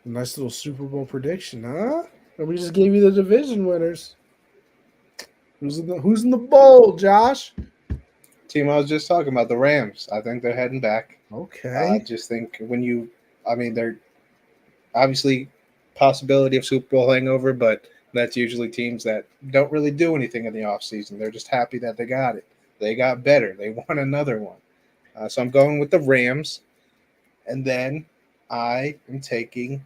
nice little Super Bowl prediction, huh? And we just gave you the division winners. Who's in the bowl, Josh? Team I was just talking about, the Rams. I think they're heading back. Okay. I just think they're obviously possibility of Super Bowl hangover, but that's usually teams that don't really do anything in the offseason. They're just happy that they got it. They got better. They won another one. So I'm going with the Rams. And then I am taking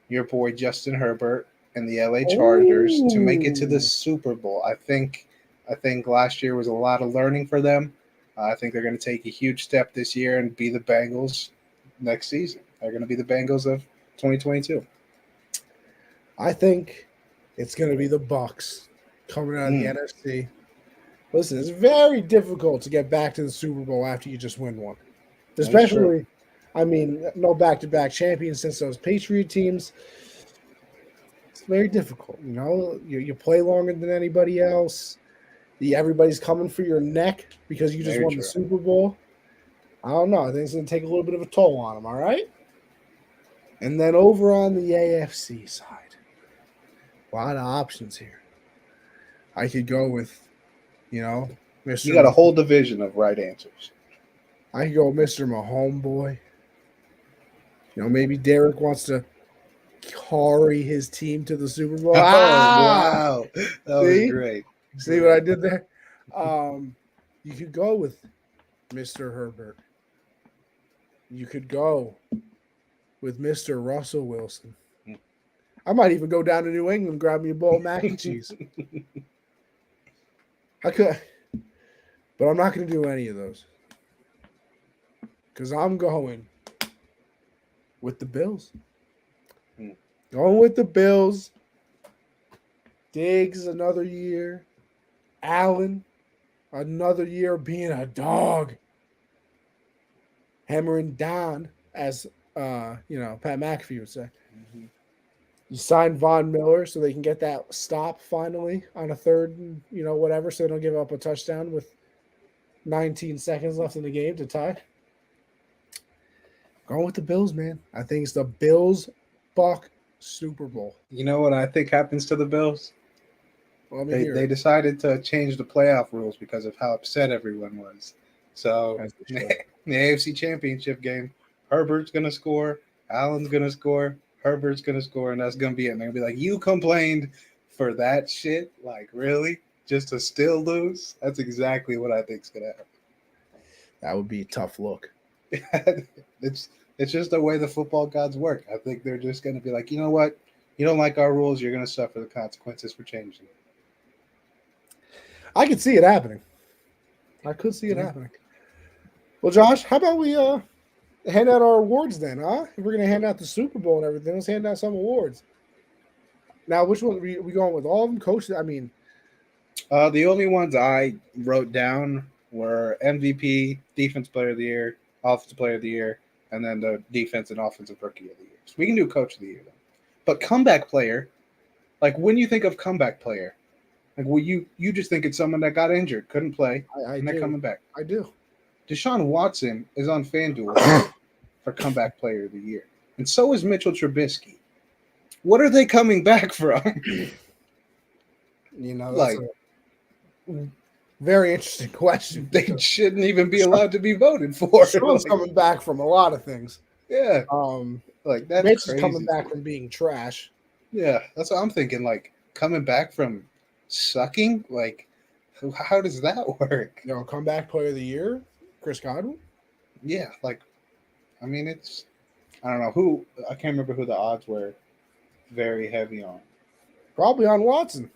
your boy Justin Herbert and the LA Chargers to make it to the Super Bowl. I think last year was a lot of learning for them. I think they're going to take a huge step this year and be the Bengals next season. They're going to be the Bengals of 2022. I think it's going to be the Bucks coming out of the NFC. Listen, it's very difficult to get back to the Super Bowl after you just win one. Especially, I mean, no back-to-back champions since those Patriot teams. It's very difficult, you know. You play longer than anybody else. Everybody's coming for your neck because you just won the Super Bowl. I don't know. I think it's going to take a little bit of a toll on them, all right? And then over on the AFC side, a lot of options here. I could go with, Mr. You got a whole division of right answers. I could go with Mr. Mahomeboy. Maybe Derek wants to carry his team to the Super Bowl. Oh, wow. That was great. See what I did there? You could go with Mr. Herbert. You could go with Mr. Russell Wilson. I might even go down to New England and grab me a bowl of mac and cheese. I could, but I'm not going to do any of those because I'm going with the Bills. Going with the Bills. Diggs another year. Allen another year being a dog. Hammering down, as Pat McAfee would say. Mm-hmm. You signed Von Miller so they can get that stop finally on a third, whatever, so they don't give up a touchdown with 19 seconds left in the game to tie. Going with the Bills, man. I think it's the Bills-Buck Super Bowl. You know what I think happens to the Bills? Well, they decided to change the playoff rules because of how upset everyone was. So the AFC Championship game, Herbert's going to score, Allen's going to score, Herbert's going to score, and that's going to be it. And they're going to be like, you complained for that shit? Like, really? Just to still lose? That's exactly what I think is going to happen. That would be a tough look. It's just the way the football gods work. I think they're just going to be like, you know what? You don't like our rules, you're going to suffer the consequences for changing. I could see it happening. I could see it happening. Well, Josh, how about we hand out our awards then, huh? If we're gonna hand out the Super Bowl and everything, let's hand out some awards. Now, which one we going with? All of them, coaches. I mean, The only ones I wrote down were MVP, Defense Player of the Year, Offensive Player of the Year, and then the Defense and Offensive Rookie of the Year. So we can do Coach of the Year then. But comeback player, like when you think of comeback player, like you just think it's someone that got injured, couldn't play, I and they're do. coming back. I do. Deshaun Watson is on FanDuel for comeback player of the year, and so is Mitchell Trubisky. What are they coming back from? You know, that's Like a very interesting question. they shouldn't even be allowed to be voted for. Sean's Like, coming back from a lot of things. yeah, like that's Mitch crazy. is coming back from being trash. Yeah, that's what I'm thinking. Like coming back from sucking. Like, how does that work? You know, comeback player of the year, Chris Godwin. Yeah, like, I mean, it's I don't know who I can't remember who the odds were. Very heavy on. Probably on Watson.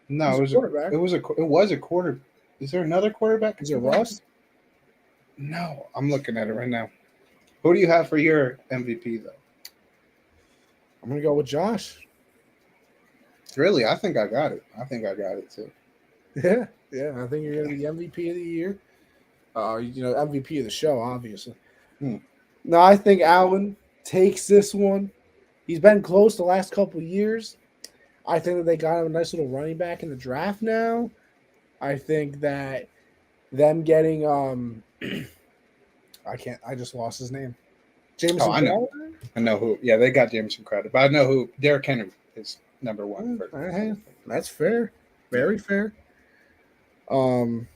No, He's it a was quarterback. it was a quarter. Is there another quarterback? Is it Russ? No, I'm looking at it right now. Who do you have for your MVP though? I'm gonna go with Josh. Really, I think I got it. I think I got it too. Yeah, yeah. I think you're gonna be the MVP of the year. You know, MVP of the show, obviously. Hmm. No, I think Allen takes this one. He's been close the last couple of years. I think that they got him a nice little running back in the draft now. I think that them getting I just lost his name. Jameson Oh, I know. Crowder? I know who. Yeah, they got Jameson Crowder, but I know who. Derrick Henry is number one. Hey, that's fair. Very fair. I'm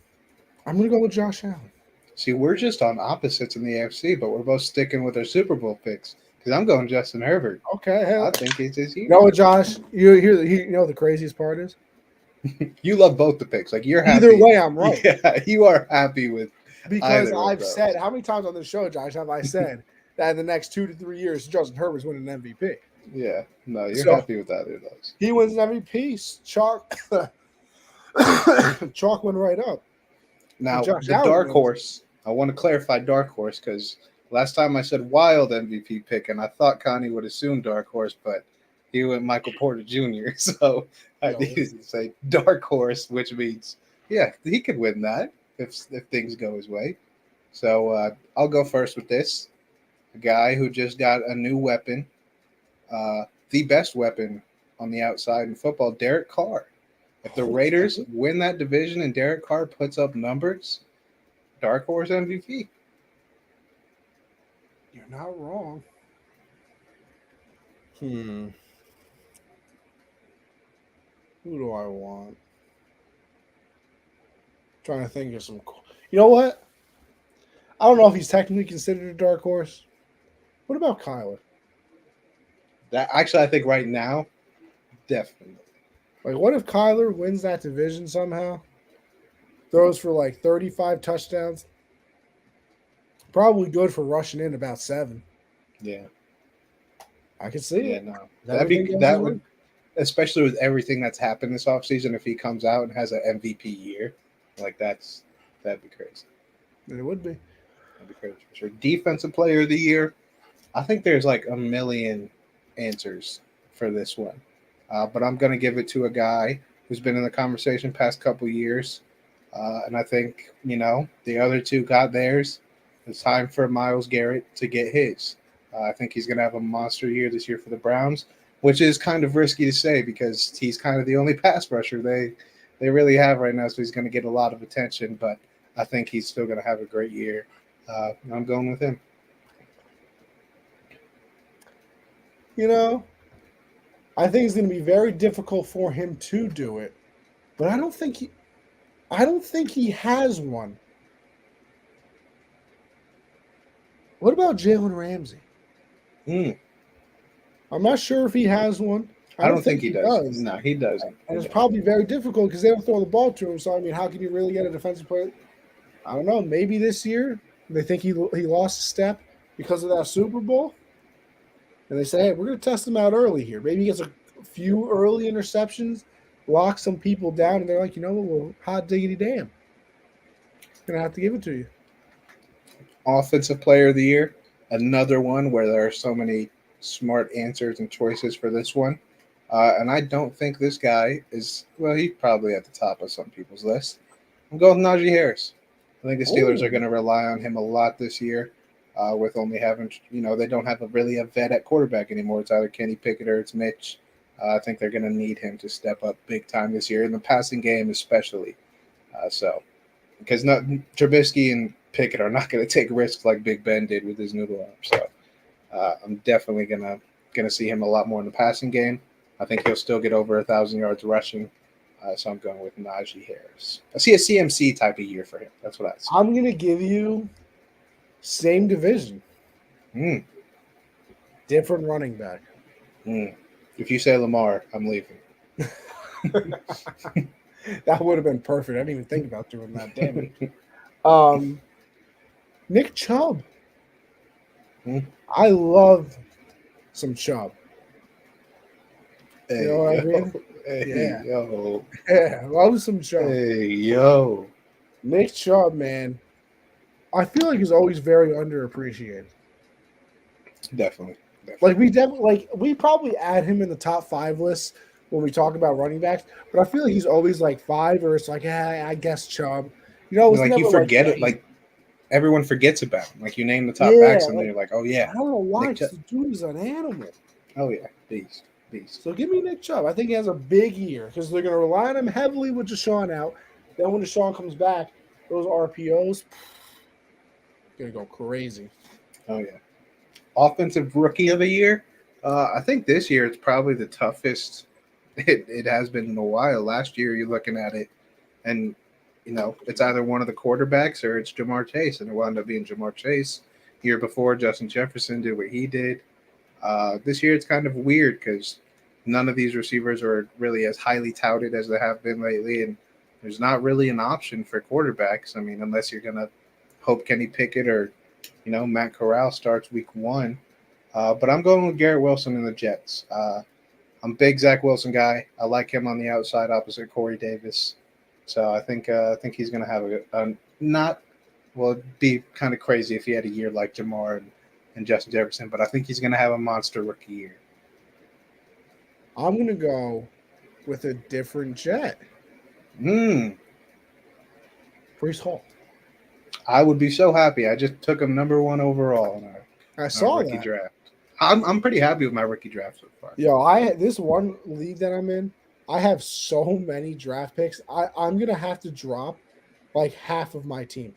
gonna go with Josh Allen. See, we're just on opposites in the AFC, but we're both sticking with our Super Bowl picks. Because I'm going Justin Herbert. Okay, hell. I think it's his year. You know what, Josh? You know what the craziest part is? You love both the picks. Like you're happy. Either way, I'm right. Yeah, you are happy with Because either I've of those. said, how many times on this show, Josh, have I said that in the next 2 to 3 years, Justin Herbert's winning an MVP? Yeah, no, you're So- happy with either of those. He wins an MVP. Chalk, chalk went right up. Now, Josh the Allen dark wins. horse, I want to clarify dark horse because last time I said wild MVP pick, and I thought Connie would assume dark horse, but he went Michael Porter Jr. So I Yo, needed to say dark horse, which means, yeah, he could win that if things go his way. So I'll go first with this. A guy who just got a new weapon, the best weapon on the outside in football, Derek Carr. If the Raiders win that division and Derek Carr puts up numbers, dark horse MVP. You're not wrong. Who do I want? Trying to think of some. You know what? I don't know if he's technically considered a dark horse. What about Kyler? That actually, I think right now, definitely. Like, what if Kyler wins that division somehow? Throws for like 35 touchdowns. Probably good for rushing in about 7. Yeah, I could see yeah, it. no, Everything goes that his would, way. especially with everything that's happened this offseason, if he comes out and has an MVP year, like that'd be crazy. It would be. That'd be crazy for sure. Defensive Player of the Year. I think there's like a million answers for this one, but I'm gonna give it to a guy who's been in the conversation past couple years, and I think the other two got theirs. It's time for Myles Garrett to get his. I think he's going to have a monster year this year for the Browns, which is kind of risky to say because he's kind of the only pass rusher they really have right now. So he's going to get a lot of attention, but I think he's still going to have a great year. I'm going with him. I think it's going to be very difficult for him to do it, but I don't think he has one. What about Jalen Ramsey? I'm not sure if he has one. I don't think he does. No, he doesn't. And it's probably very difficult because they don't throw the ball to him. So, I mean, how can you really get a defensive player? I don't know. Maybe this year they think he lost a step because of that Super Bowl. And they say, hey, we're going to test him out early here. Maybe he gets a few early interceptions, lock some people down, and they're like, you know what? Well, hot diggity damn. Going to have to give it to you. Offensive Player of the Year. another one where there are so many smart answers and choices for this one. And I don't think this guy is, well, he's probably at the top of some people's list. I'm going with Najee Harris. I think the Steelers are Oh, going to rely on him a lot this year with only having, they don't have really a vet at quarterback anymore. It's either Kenny Pickett or it's Mitch. I think they're going to need him to step up big time this year, in the passing game especially. Because not Trubisky and Pickett are not going to take risks like Big Ben did with his noodle arm. So I'm definitely gonna see him a lot more in the passing game. I think he'll still get over 1,000 yards rushing. So I'm going with Najee Harris. I see a CMC type of year for him. That's what I see. I'm gonna give you same division, Mm, different running back. mm. If you say Lamar, I'm leaving. That would have been perfect. I didn't even think about doing that. Damn it. Nick Chubb. Hmm. I love some Chubb. You know what I Hey yo, mean? hey Yeah. yo, Yeah, love some Chubb. hey yo. Nick Chubb, man, I feel like he's always very underappreciated. Definitely. Like we probably add him in the top 5 list when we talk about running backs, but I feel like he's always like 5, or it's like, I guess Chubb. You know, it's Like you never like, forget it. Like everyone forgets about him. Like you name the top yeah, backs, and then like you're like, oh yeah, I don't know why, Nick because Chubb. the dude is an animal. Oh yeah, beast. So give me Nick Chubb. I think he has a big year because they're going to rely on him heavily with Deshaun out. Then when Deshaun comes back, those RPOs going to go crazy. Oh yeah. Offensive Rookie of the Year. I think this year it's probably the toughest it has been in a while. Last year you're looking at it, and it's either one of the quarterbacks or it's Jamar Chase, and it wound up being Jamar Chase. Year before, Justin Jefferson did what he did. This year it's kind of weird because none of these receivers are really as highly touted as they have been lately, and there's not really an option for quarterbacks. I mean, unless you're gonna hope Kenny Pickett or Matt Corral starts week 1. But I'm going with Garrett Wilson and the Jets. I'm a big Zach Wilson guy. I like him on the outside opposite Corey Davis. So I think he's going to have a not well, it'd be kind of crazy if he had a year like Jamar and Justin Jefferson, but I think he's going to have a monster rookie year. I'm going to go with a different Jet. Mm, Brees Hall. I would be so happy. I just took him number 1 overall in I our saw rookie that. draft. I'm pretty happy with my rookie draft so far. Yo, this one league that I'm in, I have so many draft picks. I'm going to have to drop like half of my team.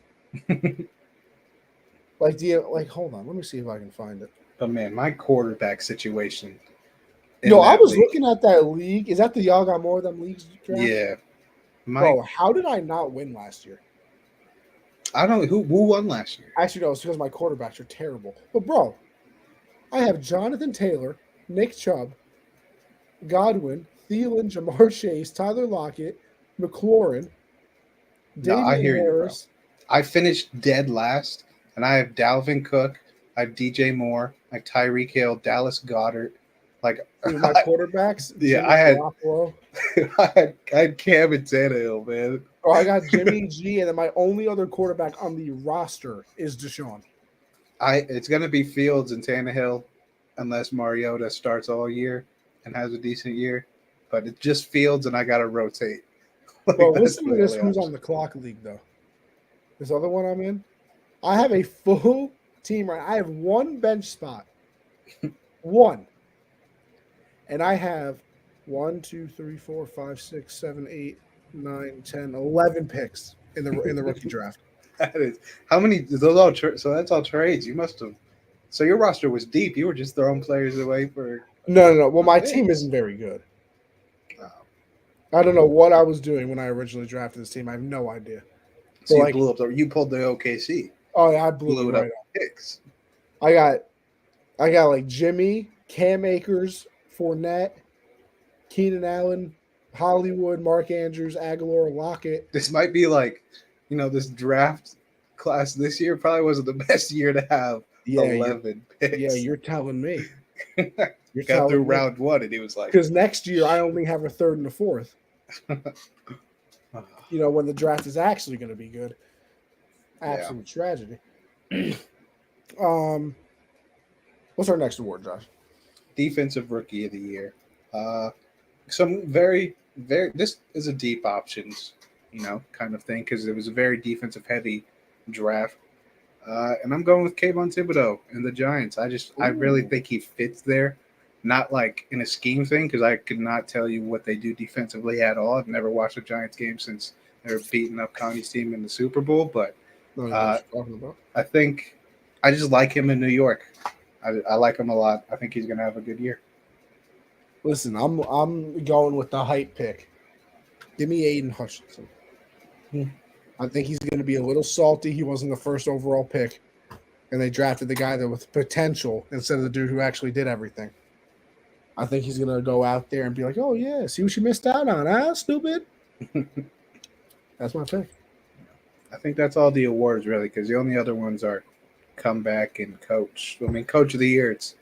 Hold on, let me see if I can find it. But man, my quarterback situation. Yo, I was league, looking at that league. Is that the Y'all Got More of Them Leagues draft? yeah. Bro, how did I not win last year? I don't know who won last year. Actually, no, it's because my quarterbacks are terrible. But bro, I have Jonathan Taylor, Nick Chubb, Godwin, Thielen, Jamar Chase, Tyler Lockett, McLaurin, No, I Damian hear you, bro. Harris. I finished dead last, and I have Dalvin Cook, I have DJ Moore, I have Tyreek Hill, Dallas Goddard. Like My quarterbacks, yeah, Jimmy I had Garoppolo. I had Cam and Tannehill, man. Oh, I got Jimmy G, and then my only other quarterback on the roster is Deshaun. It's gonna be Fields and Tannehill, unless Mariota starts all year and has a decent year. But it's just Fields, and I gotta rotate. Bro, That's listen to the this. only Who's option. on the clock league though? This other one I'm in. I have a full team right. I have one bench spot. One. And I have 1, 2, 3, 4, 5, 6, 7, 8, 9, 10, 11 picks in the rookie draft. That is how many? Those all so that's all trades. You must have. So your roster was deep. You were just throwing players away for. No. Well, my picks. team isn't very good. Oh. I don't know what I was doing when I originally drafted this team. I have no idea. So you like, blew up. You pulled the OKC. Oh yeah, I blew it right up. up. Picks. I got like Jimmy, Cam Akers, Fournette, Keenan Allen, Hollywood, Mark Andrews, Aguilar, Lockett. This might be like, this draft class this year probably wasn't the best year to have 11 picks. Yeah, you're telling me. You're got through round 1 and he was like, because next year I only have a 3rd and a 4th. When the draft is actually going to be good. Absolute tragedy. What's our next award, Josh? Defensive Rookie of the Year. Some very, very. This is a deep options, kind of thing because it was a very defensive heavy draft. And I'm going with Kayvon Thibodeau and the Giants. I really think he fits there. Not like in a scheme thing, because I could not tell you what they do defensively at all. I've never watched a Giants game since they were beating up Connie's team in the Super Bowl. But I think I just like him in New York. I like him a lot. I think he's going to have a good year. Listen, I'm going with the hype pick. Give me Aiden Hutchinson. I think he's going to be a little salty. He wasn't the first overall pick, and they drafted the guy that with potential instead of the dude who actually did everything. I think he's going to go out there and be like, oh, yeah, see what you missed out on, huh, stupid? That's my pick. I think that's all the awards, really, because the only other ones are comeback and coach. I mean, coach of the year, it's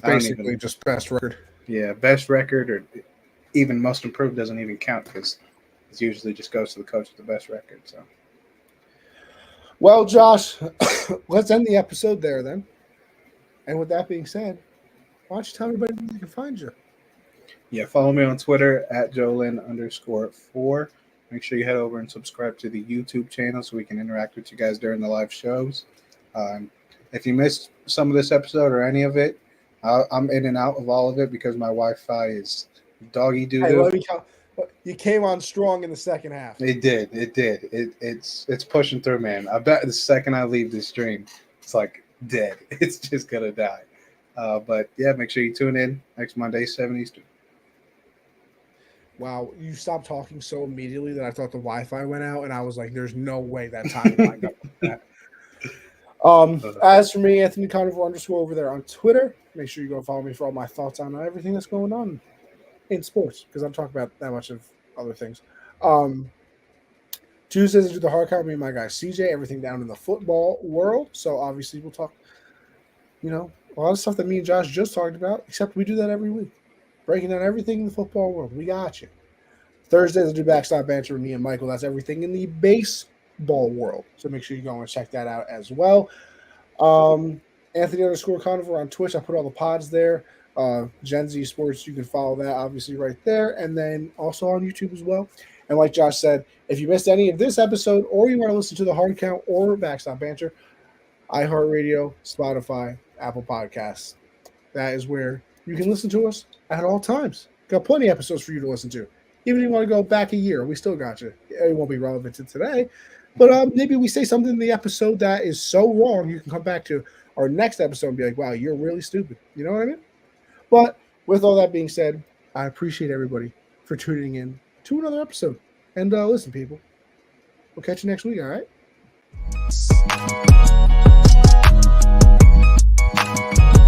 basically just best record. Yeah, best record or even most improved doesn't even count because it usually just goes to the coach with the best record. So, well, Josh, let's end the episode there then. And with that being said, why don't you tell everybody where they can find you? Yeah, follow me on Twitter at Jolin_4. Make sure you head over and subscribe to the YouTube channel so we can interact with you guys during the live shows. If you missed some of this episode or any of it, I'm in and out of all of it because my Wi-Fi is doggy doo-doo. Hey, you came on strong in the second half. It did. It's pushing through, man. I bet the second I leave this stream, it's like dead. It's just going to die. But, yeah, make sure you tune in next Monday, 7 Eastern. Wow, you stopped talking so immediately that I thought the Wi-Fi went out, and I was like, there's no way that time lined up with that. As for me, Anthony Carnivore _ over there on Twitter. Make sure you go follow me for all my thoughts on everything that's going on in sports, because I'm talking about that much of other things. Tuesdays I do the hard count, me and my guy CJ, everything down in the football world. So obviously we'll talk, a lot of stuff that me and Josh just talked about, except we do that every week. Breaking down everything in the football world. We got you. Thursdays I do backstop banter with me and Michael. That's everything in the baseball world. So make sure you go and check that out as well. Anthony _Carnivore on Twitch. I put all the pods there. Gen Z Sports, you can follow that obviously right there. And then also on YouTube as well. And like Josh said, if you missed any of this episode or you want to listen to the hard count or backstop banter, iHeartRadio, Spotify, Apple Podcasts. That is where you can listen to us at all times. Got plenty of episodes for you to listen to. Even if you want to go back a year, we still got you. It won't be relevant to today. But maybe we say something in the episode that is so wrong, you can come back to our next episode and be like, wow, you're really stupid. You know what I mean? But with all that being said, I appreciate everybody for tuning in to another episode. And listen, people, we'll catch you next week, all right?